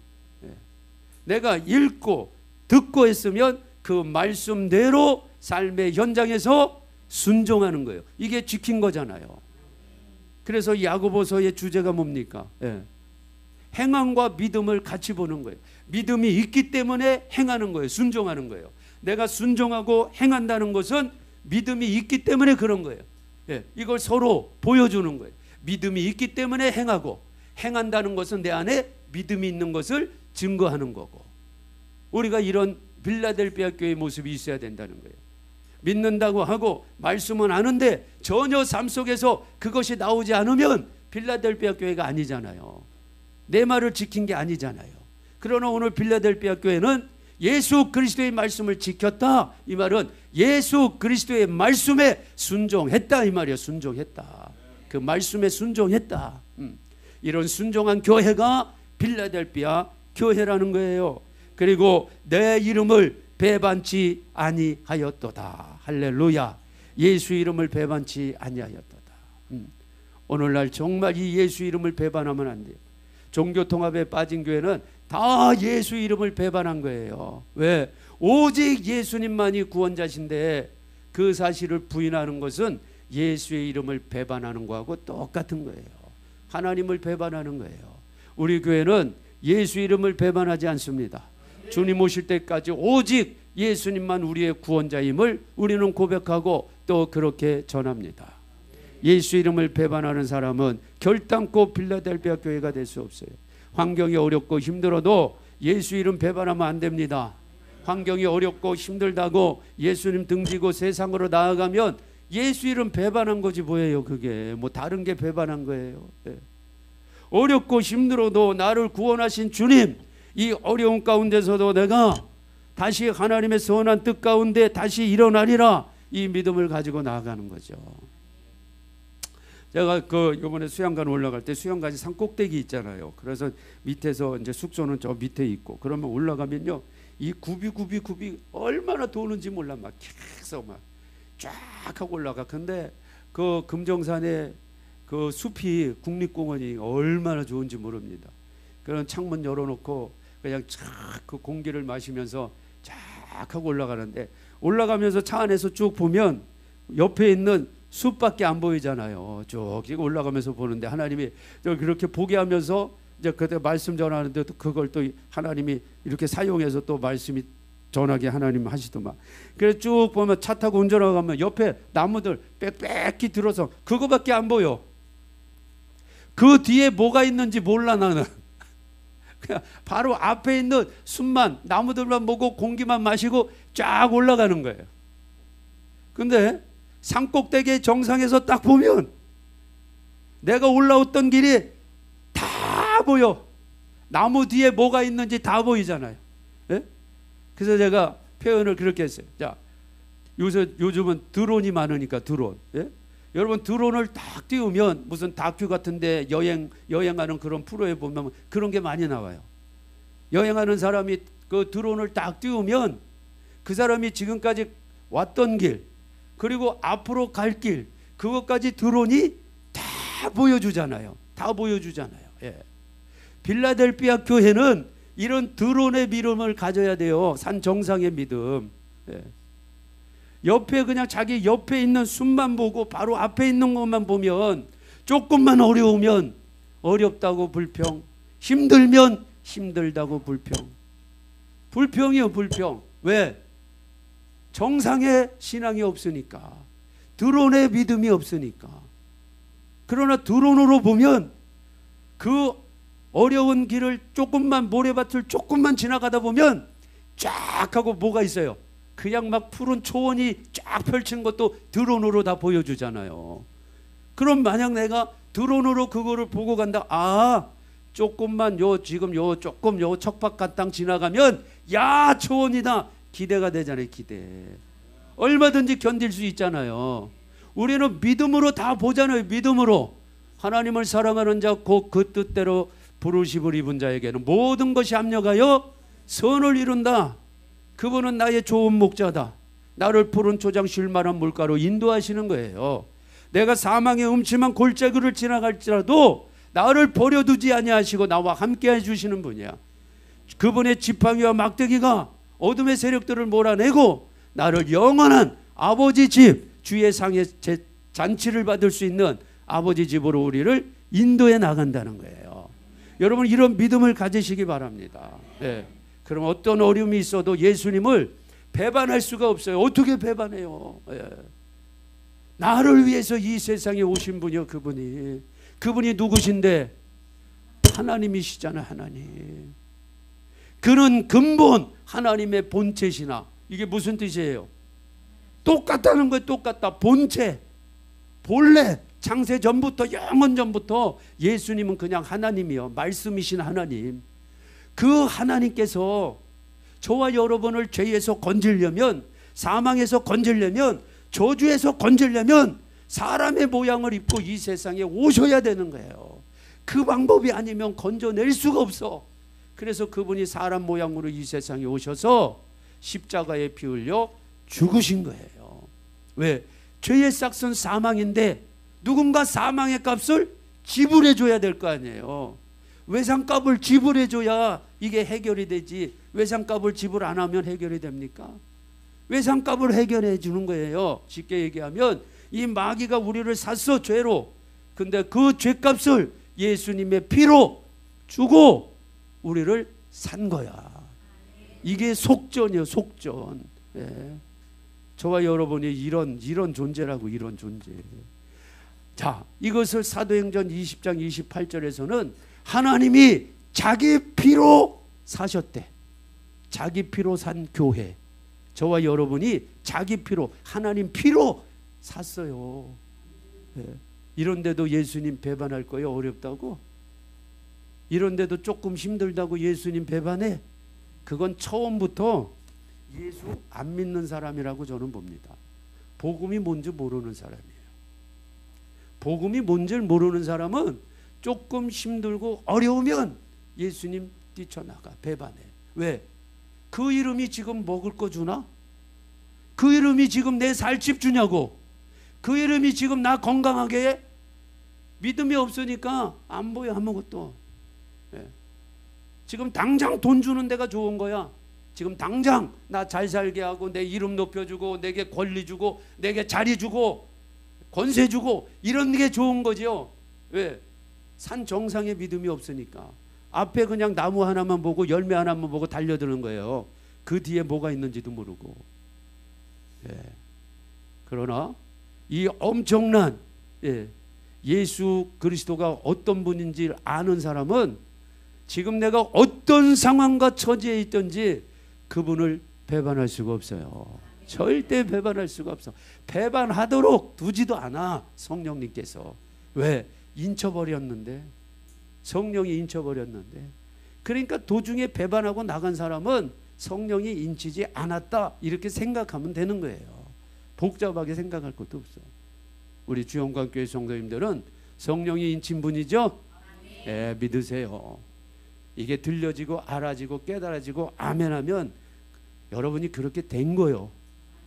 내가 읽고 듣고 했으면 그 말씀대로 삶의 현장에서 순종하는 거예요. 이게 지킨 거잖아요. 그래서 야고보서의 주제가 뭡니까? 행함과 믿음을 같이 보는 거예요. 믿음이 있기 때문에 행하는 거예요. 순종하는 거예요. 내가 순종하고 행한다는 것은 믿음이 있기 때문에 그런 거예요. 예, 이걸 서로 보여주는 거예요. 믿음이 있기 때문에 행하고 행한다는 것은 내 안에 믿음이 있는 것을 증거하는 거고, 우리가 이런 빌라델피아 교회의 모습이 있어야 된다는 거예요. 믿는다고 하고 말씀은 아는데 전혀 삶 속에서 그것이 나오지 않으면 빌라델피아 교회가 아니잖아요. 내 말을 지킨 게 아니잖아요. 그러나 오늘 빌라델피아 교회는 예수 그리스도의 말씀을 지켰다. 이 말은 예수 그리스도의 말씀에 순종했다 이 말이에요. 순종했다. 그 말씀에 순종했다. 이런 순종한 교회가 빌라델피아 교회라는 거예요. 그리고 내 이름을 배반치 아니하였도다. 할렐루야. 예수 이름을 배반치 아니하였도다. 오늘날 정말 이 예수 이름을 배반하면 안 돼요. 종교통합에 빠진 교회는 다 예수 이름을 배반한 거예요. 왜? 오직 예수님만이 구원자신데 그 사실을 부인하는 것은 예수의 이름을 배반하는 거하고 똑같은 거예요. 하나님을 배반하는 거예요. 우리 교회는 예수 이름을 배반하지 않습니다. 주님 오실 때까지 오직 예수님만 우리의 구원자임을 우리는 고백하고 또 그렇게 전합니다. 예수 이름을 배반하는 사람은 결단코 빌라델피아 교회가 될 수 없어요. 환경이 어렵고 힘들어도 예수 이름 배반하면 안 됩니다. 환경이 어렵고 힘들다고 예수님 등지고 세상으로 나아가면 예수 이름 배반한 거지 뭐예요. 그게 뭐 다른 게 배반한 거예요. 네. 어렵고 힘들어도 나를 구원하신 주님, 이 어려운 가운데서도 내가 다시 하나님의 선한 뜻 가운데 다시 일어나리라, 이 믿음을 가지고 나아가는 거죠. 제가 이번에 수양관 올라갈 때 수양관이 산 꼭대기 있잖아요. 그래서 밑에서 이제 숙소는 저 밑에 있고, 그러면 올라가면요, 이 굽이 얼마나 도는지 몰라. 막 계속 막 쫙 하고 올라가. 근데 그 금정산에 그 숲이 국립공원이 얼마나 좋은지 모릅니다. 그런 창문 열어놓고 그냥 쫙 그 공기를 마시면서 쫙 하고 올라가는데, 올라가면서 차 안에서 쭉 보면 옆에 있는 숲밖에 안 보이잖아요. 쭉 올라가면서 보는데 하나님이 그렇게 보게 하면서 이제 그때 말씀 전하는데 또 그걸 또 하나님이 이렇게 사용해서 또 말씀이 전하게 하나님 하시더만. 그래서 쭉 보면 차 타고 운전하고 가면 옆에 나무들 빽빽히 들어서 그거밖에 안 보여. 그 뒤에 뭐가 있는지 몰라 나는. 그냥 바로 앞에 있는 숲만, 나무들만 보고 공기만 마시고 쫙 올라가는 거예요. 근데 산꼭대기 정상에서 딱 보면 내가 올라왔던 길이 다 보여. 나무 뒤에 뭐가 있는지 다 보이잖아요. 예? 그래서 제가 표현을 그렇게 했어요. 자, 요즘은 드론이 많으니까 드론. 예? 여러분 드론을 딱 띄우면 무슨 다큐 같은데 여행하는 그런 프로에 보면 그런 게 많이 나와요. 여행하는 사람이 그 드론을 딱 띄우면 그 사람이 지금까지 왔던 길, 그리고 앞으로 갈 길, 그것까지 드론이 다 보여주잖아요. 다 보여주잖아요. 예. 빌라델피아 교회는 이런 드론의 믿음을 가져야 돼요. 산 정상의 믿음. 예. 옆에 그냥 자기 옆에 있는 숲만 보고 바로 앞에 있는 것만 보면, 조금만 어려우면 어렵다고 불평, 힘들면 힘들다고 불평. 불평이요, 불평. 왜? 정상의 신앙이 없으니까, 드론의 믿음이 없으니까. 그러나 드론으로 보면 그 어려운 길을 조금만, 모래밭을 조금만 지나가다 보면 쫙 하고 뭐가 있어요? 그냥 막 푸른 초원이 쫙 펼친 것도 드론으로 다 보여주잖아요. 그럼 만약 내가 드론으로 그거를 보고 간다. 아, 조금만 지금 조금 척박한 땅 지나가면 야, 초원이다. 기대가 되잖아요. 기대. 얼마든지 견딜 수 있잖아요. 우리는 믿음으로 다 보잖아요. 믿음으로. 하나님을 사랑하는 자 곧 그 뜻대로 부르심을 입은 자에게는 모든 것이 합력하여 선을 이룬다. 그분은 나의 좋은 목자다. 나를 푸른 초장 쉴 만한 물가로 인도하시는 거예요. 내가 사망의 음침한 골짜기를 지나갈지라도 나를 버려두지 아니하시고 나와 함께 해주시는 분이야. 그분의 지팡이와 막대기가 어둠의 세력들을 몰아내고 나를 영원한 아버지 집, 주의 상의 잔치를 받을 수 있는 아버지 집으로 우리를 인도해 나간다는 거예요. 여러분 이런 믿음을 가지시기 바랍니다. 네. 그럼 어떤 어려움이 있어도 예수님을 배반할 수가 없어요. 어떻게 배반해요? 예. 나를 위해서 이 세상에 오신 분이요. 그분이 누구신데? 하나님이시잖아요. 하나님. 그는 근본 하나님의 본체시나. 이게 무슨 뜻이에요? 똑같다는 거예요. 똑같다. 본체, 본래, 창세 전부터, 영원 전부터 예수님은 그냥 하나님이요. 말씀이신 하나님. 그 하나님께서 저와 여러분을 죄에서 건지려면, 사망에서 건지려면, 저주에서 건지려면 사람의 모양을 입고 이 세상에 오셔야 되는 거예요. 그 방법이 아니면 건져낼 수가 없어. 그래서 그분이 사람 모양으로 이 세상에 오셔서 십자가에 피 흘려 죽으신 거예요. 왜? 죄의 싹은 사망인데 누군가 사망의 값을 지불해 줘야 될 거 아니에요. 외상값을 지불해 줘야 이게 해결이 되지. 외상값을 지불 안 하면 해결이 됩니까? 외상값을 해결해 주는 거예요. 쉽게 얘기하면 이 마귀가 우리를 샀어, 죄로. 근데 그 죄값을 예수님의 피로 주고 우리를 산 거야. 이게 속전이에요. 속전. 예. 저와 여러분이 이런 존재라고. 이런 존재. 자, 이것을 사도행전 20장 28절에서는 하나님이 자기 피로 사셨대. 자기 피로 산 교회. 저와 여러분이 자기 피로, 하나님 피로 샀어요. 예. 이런데도 예수님 배반할 거예요? 어렵다고? 이런데도 조금 힘들다고 예수님 배반해? 그건 처음부터 예수 안 믿는 사람이라고 저는 봅니다. 복음이 뭔지 모르는 사람이에요. 복음이 뭔지 모르는 사람은 조금 힘들고 어려우면 예수님 뛰쳐나가, 배반해. 왜? 그 이름이 지금 먹을 거 주나? 그 이름이 지금 내 살집 주냐고? 그 이름이 지금 나 건강하게 해? 믿음이 없으니까 안 보여 아무것도. 예. 지금 당장 돈 주는 데가 좋은 거야. 지금 당장 나 잘 살게 하고 내 이름 높여주고 내게 권리 주고 내게 자리 주고 권세 주고 이런 게 좋은 거죠. 왜? 산 정상에 믿음이 없으니까. 앞에 그냥 나무 하나만 보고 열매 하나만 보고 달려드는 거예요. 그 뒤에 뭐가 있는지도 모르고. 예. 그러나 이 엄청난 예수 그리스도가 어떤 분인지 아는 사람은 지금 내가 어떤 상황과 처지에 있든지 그분을 배반할 수가 없어요. 절대 배반할 수가 없어. 배반하도록 두지도 않아 성령님께서. 왜? 인쳐버렸는데. 성령이 인쳐버렸는데. 그러니까 도중에 배반하고 나간 사람은 성령이 인치지 않았다 이렇게 생각하면 되는 거예요. 복잡하게 생각할 것도 없어. 우리 주영광교회 성도님들은 성령이 인친 분이죠? 예, 믿으세요. 이게 들려지고 알아지고 깨달아지고 아멘하면 여러분이 그렇게 된 거예요.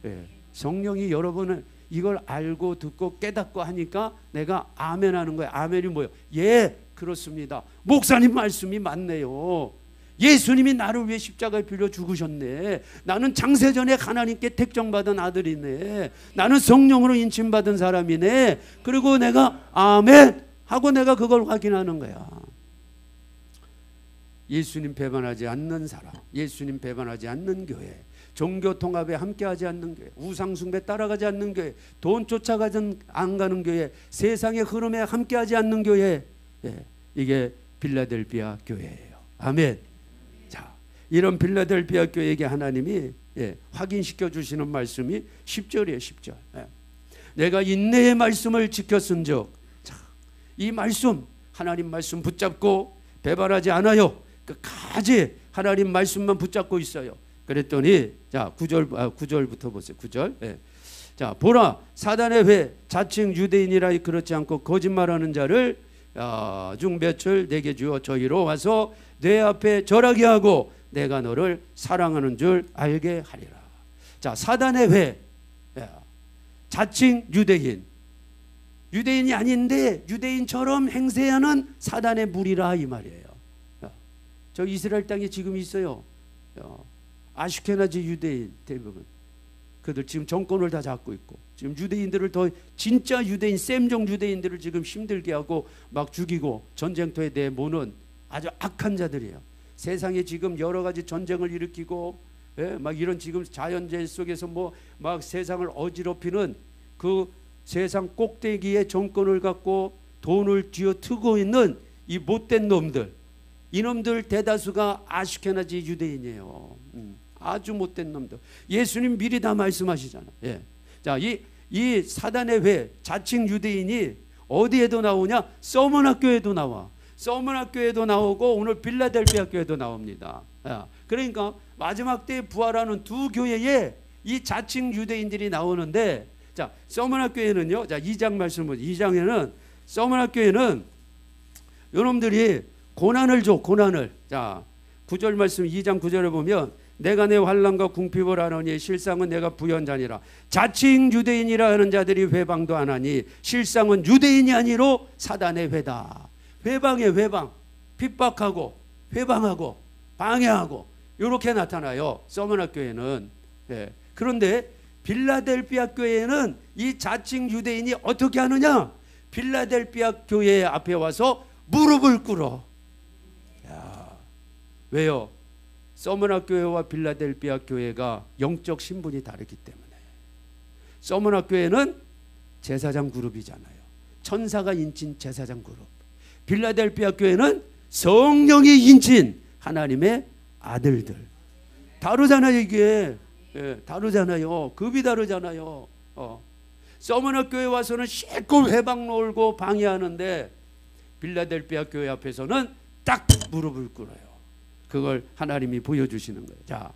예, 성령이 여러분을 이걸 알고 듣고 깨닫고 하니까 내가 아멘하는 거예요. 아멘이 뭐예요? 예, 그렇습니다. 목사님 말씀이 맞네요. 예수님이 나를 위해 십자가에 빌려 죽으셨네. 나는 창세전에 하나님께 택정받은 아들이네. 나는 성령으로 인침받은 사람이네. 그리고 내가 아멘 하고 내가 그걸 확인하는 거야. 예수님 배반하지 않는 사람, 예수님 배반하지 않는 교회, 종교 통합에 함께하지 않는 교회, 우상숭배 따라가지 않는 교회, 돈 쫓아가지 안 가는 교회, 세상의 흐름에 함께하지 않는 교회, 이게 빌라델비아 교회예요. 아멘. 자, 이런 빌라델비아 교회에게 하나님이 확인시켜 주시는 말씀이 10절이에요. 10절. 내가 인내의 말씀을 지켰은즉, 이 말씀, 하나님 말씀 붙잡고 배반하지 않아요. 끝까지 하나님 말씀만 붙잡고 있어요. 그랬더니 자 9절부터 보세요. 9절. 자, 보라, 사단의 회, 자칭 유대인이라 그렇지 않고 거짓말하는 자를 중 몇을 내게 주어 저희로 와서 내 앞에 절하게 하고 내가 너를 사랑하는 줄 알게 하리라. 자, 사단의 회, 자칭 유대인, 유대인이 아닌데 유대인처럼 행세하는 사단의 무리라 이 말이에요. 저 이스라엘 땅에 지금 있어요. 아슈케나지 유대인 대부분. 그들 지금 정권을 다 잡고 있고 지금 유대인들을 더 진짜 유대인 셈종 유대인들을 지금 힘들게 하고 막 죽이고 전쟁터에 내모는 아주 악한 자들이에요. 세상에 지금 여러 가지 전쟁을 일으키고 막 이런 지금 자연재해 속에서 뭐 막 세상을 어지럽히는 그 세상 꼭대기에 정권을 갖고 돈을 쥐어트고 있는 이 못된 놈들, 이놈들 대다수가 아슈케나지 유대인이에요. 아주 못된 놈들. 예수님 미리 다 말씀하시잖아. 자, 이 사단의 회, 자칭 유대인이 어디에도 나오냐? 서머나 교회도 나와. 서머나 교회도 나오고 오늘 빌라델비아 교회도 나옵니다. 그러니까 마지막 때에 부활하는 두 교회에 이 자칭 유대인들이 나오는데, 자, 서머나 교회는요. 자, 2장 말씀 보세요. 2장에는 서머나 교회는 이놈들이 고난을 줘, 고난을. 자, 9절 말씀 2장 9절에 보면 내가 내 환난과 궁핍을 하노니 실상은 내가 부연자니라. 자칭 유대인이라 하는 자들이 회방도 안 하니 실상은 유대인이 아니로 사단의 회다. 회방의 회방, 핍박하고 회방하고 방해하고 이렇게 나타나요. 서머나 교회는. 그런데 빌라델비아 교회는 이 자칭 유대인이 어떻게 하느냐? 빌라델비아 교회 앞에 와서 무릎을 꿇어. 왜요? 서머나 교회와 빌라델비아 교회가 영적 신분이 다르기 때문에. 서머나 교회는 제사장 그룹이잖아요. 천사가 인친 제사장 그룹. 빌라델비아 교회는 성령이 인친 하나님의 아들들. 다르잖아요 이게. 다르잖아요. 급이 다르잖아요. 서머나 교회 와서는 실컷 회방 놀고 방해하는데 빌라델비아 교회 앞에서는 딱 무릎을 꿇어요. 그걸 하나님이 보여주시는 거예요. 자,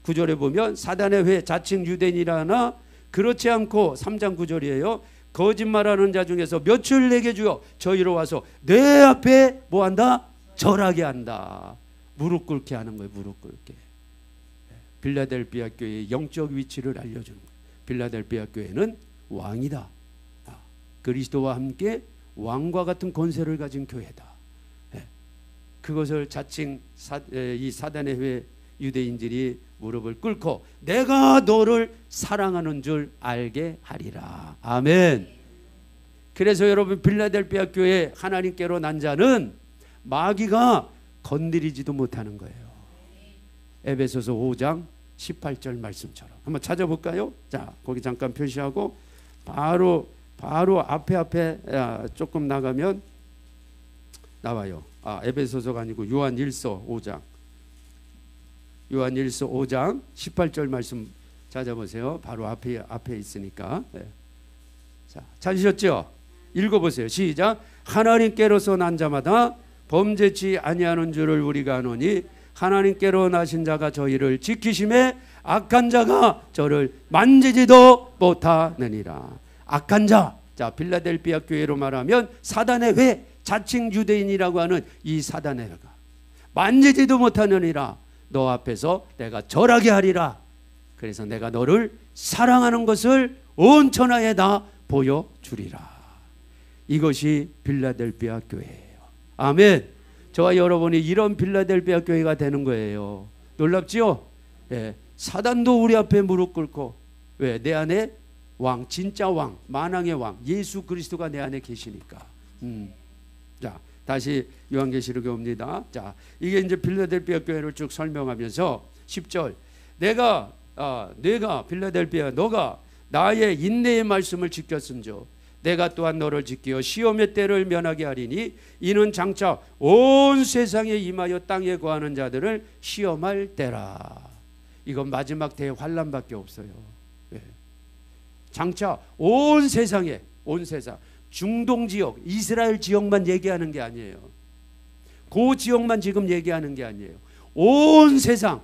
9절에 보면 사단의 회, 자칭 유대인이라나 그렇지 않고 3장 9절이에요. 거짓말하는 자 중에서 몇을 내게 주어 저희로 와서 내 앞에 뭐한다? 절하게 한다. 무릎 꿇게 하는 거예요. 무릎 꿇게. 빌라델비아 교회의 영적 위치를 알려주는 거예요. 빌라델비아 교회는 왕이다. 그리스도와 함께 왕과 같은 권세를 가진 교회다. 그것을 자칭 이 사단의 회 유대인들이 무릎을 꿇고 내가 너를 사랑하는 줄 알게 하리라. 아멘. 그래서 여러분 빌라델피아 교회 하나님께로 난 자는 마귀가 건드리지도 못하는 거예요. 에베소서 5장 18절 말씀처럼 한번 찾아볼까요? 자, 거기 잠깐 표시하고 바로 앞에 조금 나가면 나와요. 에베소서가 아니고 요한일서 5장 18절 말씀 찾아보세요. 바로 앞에 있으니까. 네. 자, 찾으셨죠? 읽어보세요. 시작. 하나님께로서 난 자마다 범죄치 아니하는 줄을 우리가 아노니 하나님께로 나신 자가 저희를 지키심에 악한 자가 저를 만지지도 못하느니라. 악한 자, 자 빌라델피아 교회로 말하면 사단의 회, 자칭 유대인이라고 하는 이 사단의 회가 만지지도 못하느니라. 너 앞에서 내가 절하게 하리라. 그래서 내가 너를 사랑하는 것을 온 천하에 다 보여주리라. 이것이 빌라델피아 교회예요. 아멘. 저와 여러분이 이런 빌라델피아 교회가 되는 거예요. 놀랍지요? 예, 사단도 우리 앞에 무릎 꿇고 왜? 내 안에 왕, 진짜 왕, 만왕의 왕 예수 그리스도가 내 안에 계시니까. 자, 다시 요한계시록에 옵니다. 자, 이게 이제 빌라델피아 교회를 쭉 설명하면서 10절 내가 빌라델피아 너가 나의 인내의 말씀을 지켰음조 내가 또한 너를 지키어 시험의 때를 면하게 하리니 이는 장차 온 세상에 임하여 땅에 거하는 자들을 시험할 때라. 이건 마지막 대환란밖에 없어요. 네. 장차 온 세상에 온 세상 중동 지역 이스라엘 지역만 얘기하는 게 아니에요. 그 지역만 지금 얘기하는 게 아니에요. 온 세상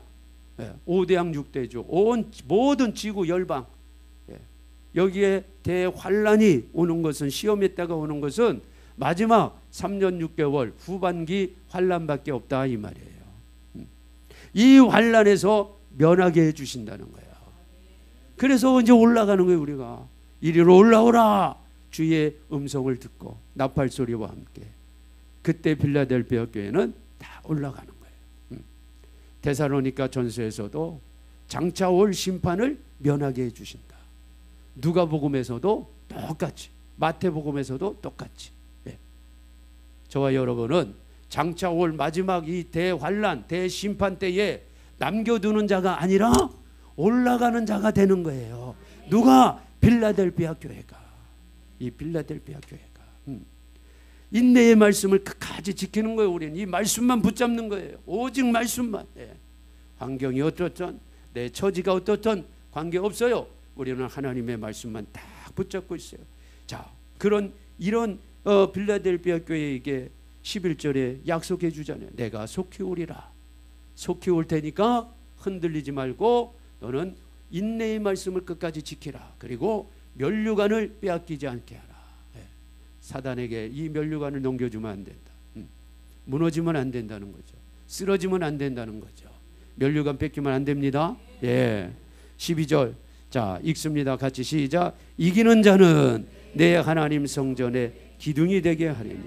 5대양 6대주 온 모든 지구 열방 여기에 대환란이 오는 것은 시험의 때가 오는 것은 마지막 3년 6개월 후반기 환란밖에 없다 이 말이에요. 이 환란에서 면하게 해주신다는 거예요. 그래서 이제 올라가는 거예요. 우리가 이리로 올라오라 주의 음성을 듣고 나팔 소리와 함께 그때 빌라델피아 교회는 다 올라가는 거예요. 데살로니가 전서에서도 장차 올 심판을 면하게 해주신다. 누가복음에서도 똑같이 마태복음에서도 똑같이. 네. 저와 여러분은 장차 올 마지막 이 대환란 대심판 때에 남겨두는 자가 아니라 올라가는 자가 되는 거예요. 누가? 빌라델피아 교회가. 이 빌라델피아 교회가 인내의 말씀을 끝까지 지키는 거예요. 우리는 이 말씀만 붙잡는 거예요. 오직 말씀만. 네. 환경이 어떻든 내 처지가 어떻든 관계없어요. 우리는 하나님의 말씀만 딱 붙잡고 있어요. 자, 이런 빌라델피아 교회에게 11절에 약속해 주잖아요. 내가 속히 오리라. 속히 올 테니까 흔들리지 말고 너는 인내의 말씀을 끝까지 지키라. 그리고 면류관을 빼앗기지 않게 하라. 네. 사단에게 이 면류관을 넘겨주면 안 된다. 무너지면 안 된다는 거죠. 쓰러지면 안 된다는 거죠. 면류관 뺏기면 안 됩니다. 예. 12절 자 읽습니다. 같이 시작. 이기는 자는 내 하나님 성전에 기둥이 되게 하리니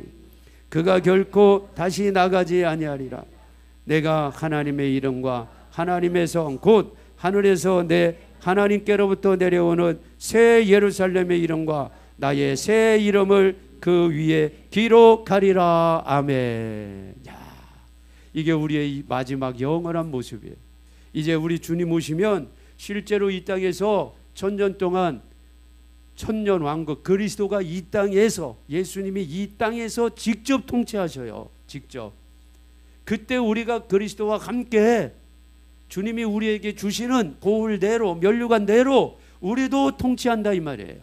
그가 결코 다시 나가지 아니하리라. 내가 하나님의 이름과 하나님의 성 곧 하늘에서 내 하나님께로부터 내려오는 새 예루살렘의 이름과 나의 새 이름을 그 위에 기록하리라. 아멘. 야, 이게 우리의 마지막 영원한 모습이에요. 이제 우리 주님 오시면 실제로 이 땅에서 천년 동안 천년 왕국 그리스도가 이 땅에서 예수님이 이 땅에서 직접 통치하셔요. 직접. 그때 우리가 그리스도와 함께 주님이 우리에게 주시는 고울대로 면류관대로 우리도 통치한다 이 말이에요.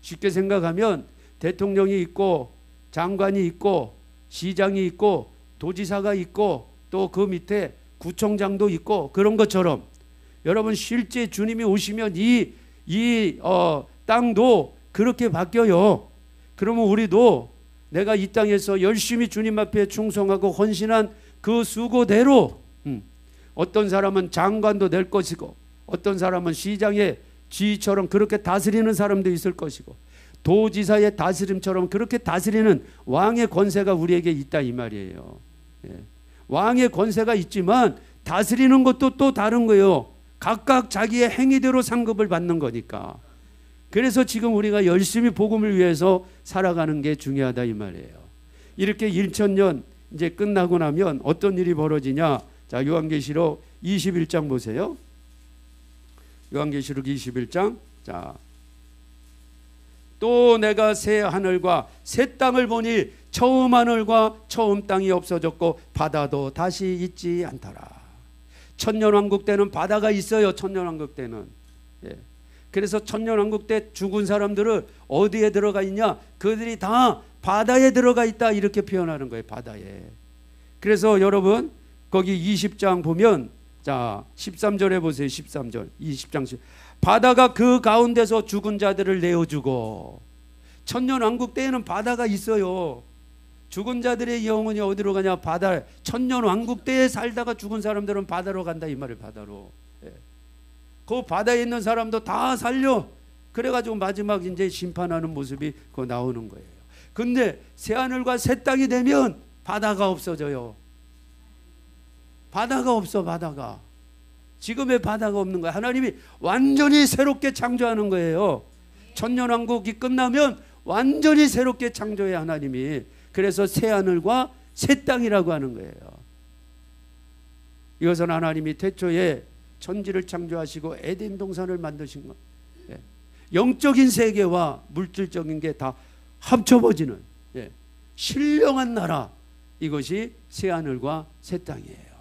쉽게 생각하면 대통령이 있고 장관이 있고 시장이 있고 도지사가 있고 또 그 밑에 구청장도 있고 그런 것처럼 여러분 실제 주님이 오시면 이 땅도 그렇게 바뀌어요. 그러면 우리도 내가 이 땅에서 열심히 주님 앞에 충성하고 헌신한 그 수고대로 어떤 사람은 장관도 될 것이고 어떤 사람은 시장의 지휘처럼 그렇게 다스리는 사람도 있을 것이고 도지사의 다스림처럼 그렇게 다스리는 왕의 권세가 우리에게 있다 이 말이에요. 예. 왕의 권세가 있지만 다스리는 것도 또 다른 거예요. 각각 자기의 행위대로 상급을 받는 거니까. 그래서 지금 우리가 열심히 복음을 위해서 살아가는 게 중요하다 이 말이에요. 이렇게 1000년 이제 끝나고 나면 어떤 일이 벌어지냐? 자, 요한계시록 21장 보세요. 요한계시록 21장. 자, 또 내가 새 하늘과 새 땅을 보니 처음 하늘과 처음 땅이 없어졌고 바다도 다시 있지 않더라. 천년왕국 때는 바다가 있어요. 천년왕국 때는. 예. 그래서 천년왕국 때 죽은 사람들은 어디에 들어가 있냐? 그들이 다 바다에 들어가 있다 이렇게 표현하는 거예요. 바다에. 그래서 여러분 거기 20장 보면 자 13절에 보세요. 13절 20장 바다가 그 가운데서 죽은 자들을 내어주고. 천년왕국 때에는 바다가 있어요. 죽은 자들의 영혼이 어디로 가냐? 바다. 천년왕국 때에 살다가 죽은 사람들은 바다로 간다 이 말이에요. 바다로. 예. 그 바다에 있는 사람도 다 살려. 그래가지고 마지막 이제 심판하는 모습이 그 나오는 거예요. 근데 새하늘과 새 땅이 되면 바다가 없어져요. 바다가 없어. 바다가. 지금의 바다가 없는 거예요. 하나님이 완전히 새롭게 창조하는 거예요. 천년왕국이 끝나면 완전히 새롭게 창조해 하나님이. 그래서 새하늘과 새 땅이라고 하는 거예요. 이것은 하나님이 태초에 천지를 창조하시고 에덴 동산을 만드신 것. 예. 영적인 세계와 물질적인 게 다 합쳐버지는 예. 신령한 나라. 이것이 새하늘과 새 땅이에요.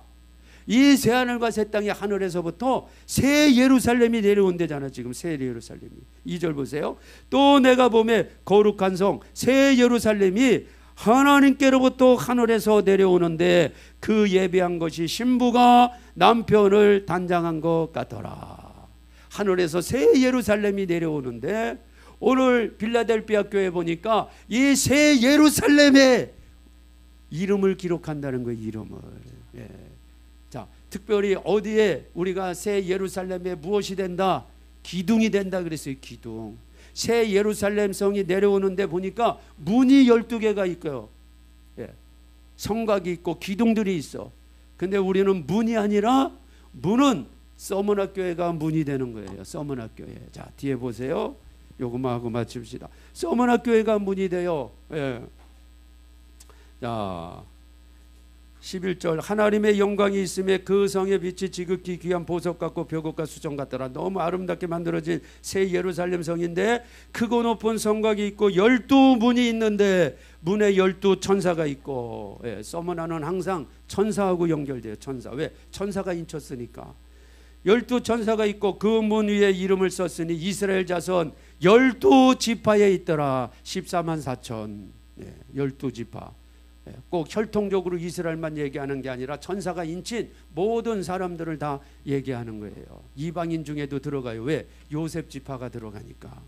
이 새하늘과 새 땅이 하늘에서부터 새 예루살렘이 내려온대잖아. 지금 새 예루살렘이. 2절 보세요. 또 내가 보매 거룩한 성 새 예루살렘이 하나님께로부터 하늘에서 내려오는데 그 예배한 것이 신부가 남편을 단장한 것 같더라. 하늘에서 새 예루살렘이 내려오는데 오늘 빌라델피아 교회 보니까 이 새 예루살렘의 이름을 기록한다는 거예요. 이름을. 예. 자, 특별히 어디에 우리가 새 예루살렘에 무엇이 된다? 기둥이 된다 그랬어요. 기둥. 새 예루살렘 성이 내려오는데 보니까 문이 12개가 있고요. 예. 성곽이 있고 기둥들이 있어. 근데 우리는 문이 아니라 문은 서문학교회가 문이 되는 거예요. 서문학교회. 자, 뒤에 보세요. 요것만 하고 마칩시다. 서문학교회가 문이 돼요. 예. 자, 11절 하나님의 영광이 있음에 그 성의 빛이 지극히 귀한 보석 같고 벽옥과 수정 같더라. 너무 아름답게 만들어진 새 예루살렘 성인데 크고 높은 성곽이 있고 12문이 있는데 문에 12천사가 있고. 예, 서문화는 항상 천사하고 연결돼요. 천사. 왜? 천사가 인쳤으니까. 12천사가 있고 그 문 위에 이름을 썼으니 이스라엘 자손 12지파에 있더라. 14만 4천. 예, 12지파. 꼭 혈통적으로 이스라엘만 얘기하는 게 아니라 천사가 인친 모든 사람들을 다 얘기하는 거예요. 이방인 중에도 들어가요. 왜? 요셉 지파가 들어가니까.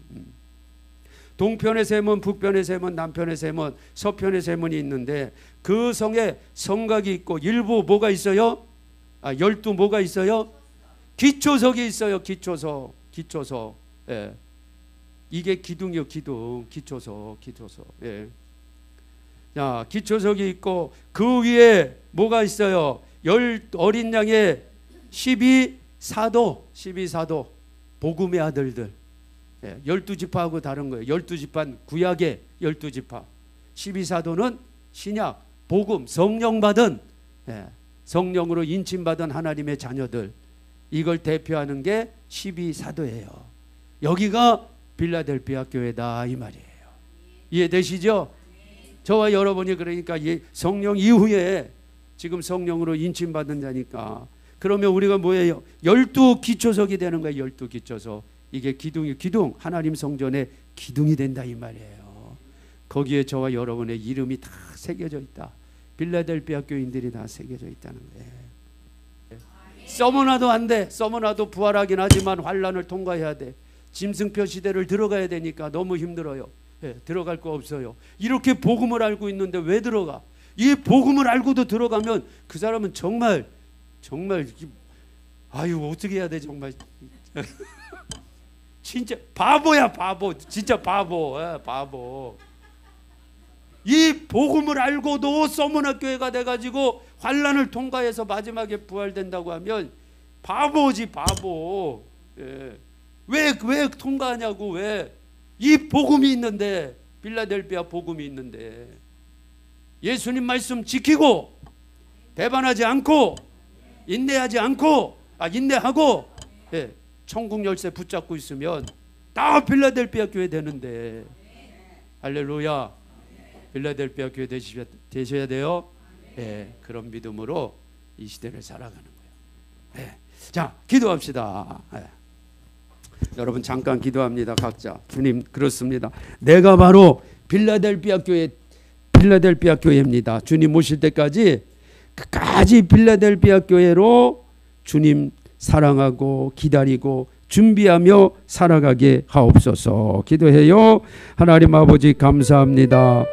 동편의 세문, 북편의 세문, 남편의 세문, 서편의 세문이 있는데 그 성에 성곽이 있고 일부 뭐가 있어요? 12 뭐가 있어요? 기초석이 있어요. 기초석. 기초석. 예. 이게 기둥이요. 기둥. 기초석. 기초석. 예. 자, 기초석이 있고 그 위에 뭐가 있어요? 어린 양의 12사도 12사도 복음의 아들들. 예, 12지파하고 다른 거예요. 12지파는 구약의 12지파. 12사도는 신약 복음 성령 받은 예, 성령으로 인침받은 하나님의 자녀들. 이걸 대표하는 게 12사도예요. 여기가 빌라델피아 교회다 이 말이에요. 이해되시죠? 저와 여러분이 그러니까 성령 이후에 지금 성령으로 인침받은 자니까. 그러면 우리가 뭐예요? 12기초석이 되는 거예요. 12기초석. 이게 기둥이 기둥. 하나님 성전의 기둥이 된다 이 말이에요. 거기에 저와 여러분의 이름이 다 새겨져 있다. 빌라델피아 교인들이 다 새겨져 있다는 거예요. 써머나도 안 돼. 써머나도 부활하긴 하지만 환란을 통과해야 돼. 짐승표 시대를 들어가야 되니까 너무 힘들어요. 예, 들어갈 거 없어요. 이렇게 복음을 알고 있는데 왜 들어가? 이 복음을 알고도 들어가면 그 사람은 정말 아유 어떻게 해야 돼 정말 진짜 바보야 바보. 진짜 바보. 예, 바보. 이 복음을 알고도 서문화 교회가 돼가지고 환란을 통과해서 마지막에 부활된다고 하면 바보지 바보. 예. 왜 통과하냐고. 왜? 이 복음이 있는데, 빌라델비아 복음이 있는데 예수님 말씀 지키고 배반하지 않고 인내하지 않고 인내하고 예, 천국 열쇠 붙잡고 있으면 다 빌라델비아 교회 되는데. 할렐루야. 빌라델비아 교회 되셔야 돼요. 예, 그런 믿음으로 이 시대를 살아가는 거예요. 예. 자, 기도합시다. 예. 여러분 잠깐 기도합니다. 각자. 주님, 그렇습니다. 내가 바로 빌라델비아 교회입니다. 주님 오실 때까지 끝까지 빌라델비아 교회로 주님 사랑하고 기다리고 준비하며 살아가게 하옵소서. 기도해요. 하나님 아버지 감사합니다.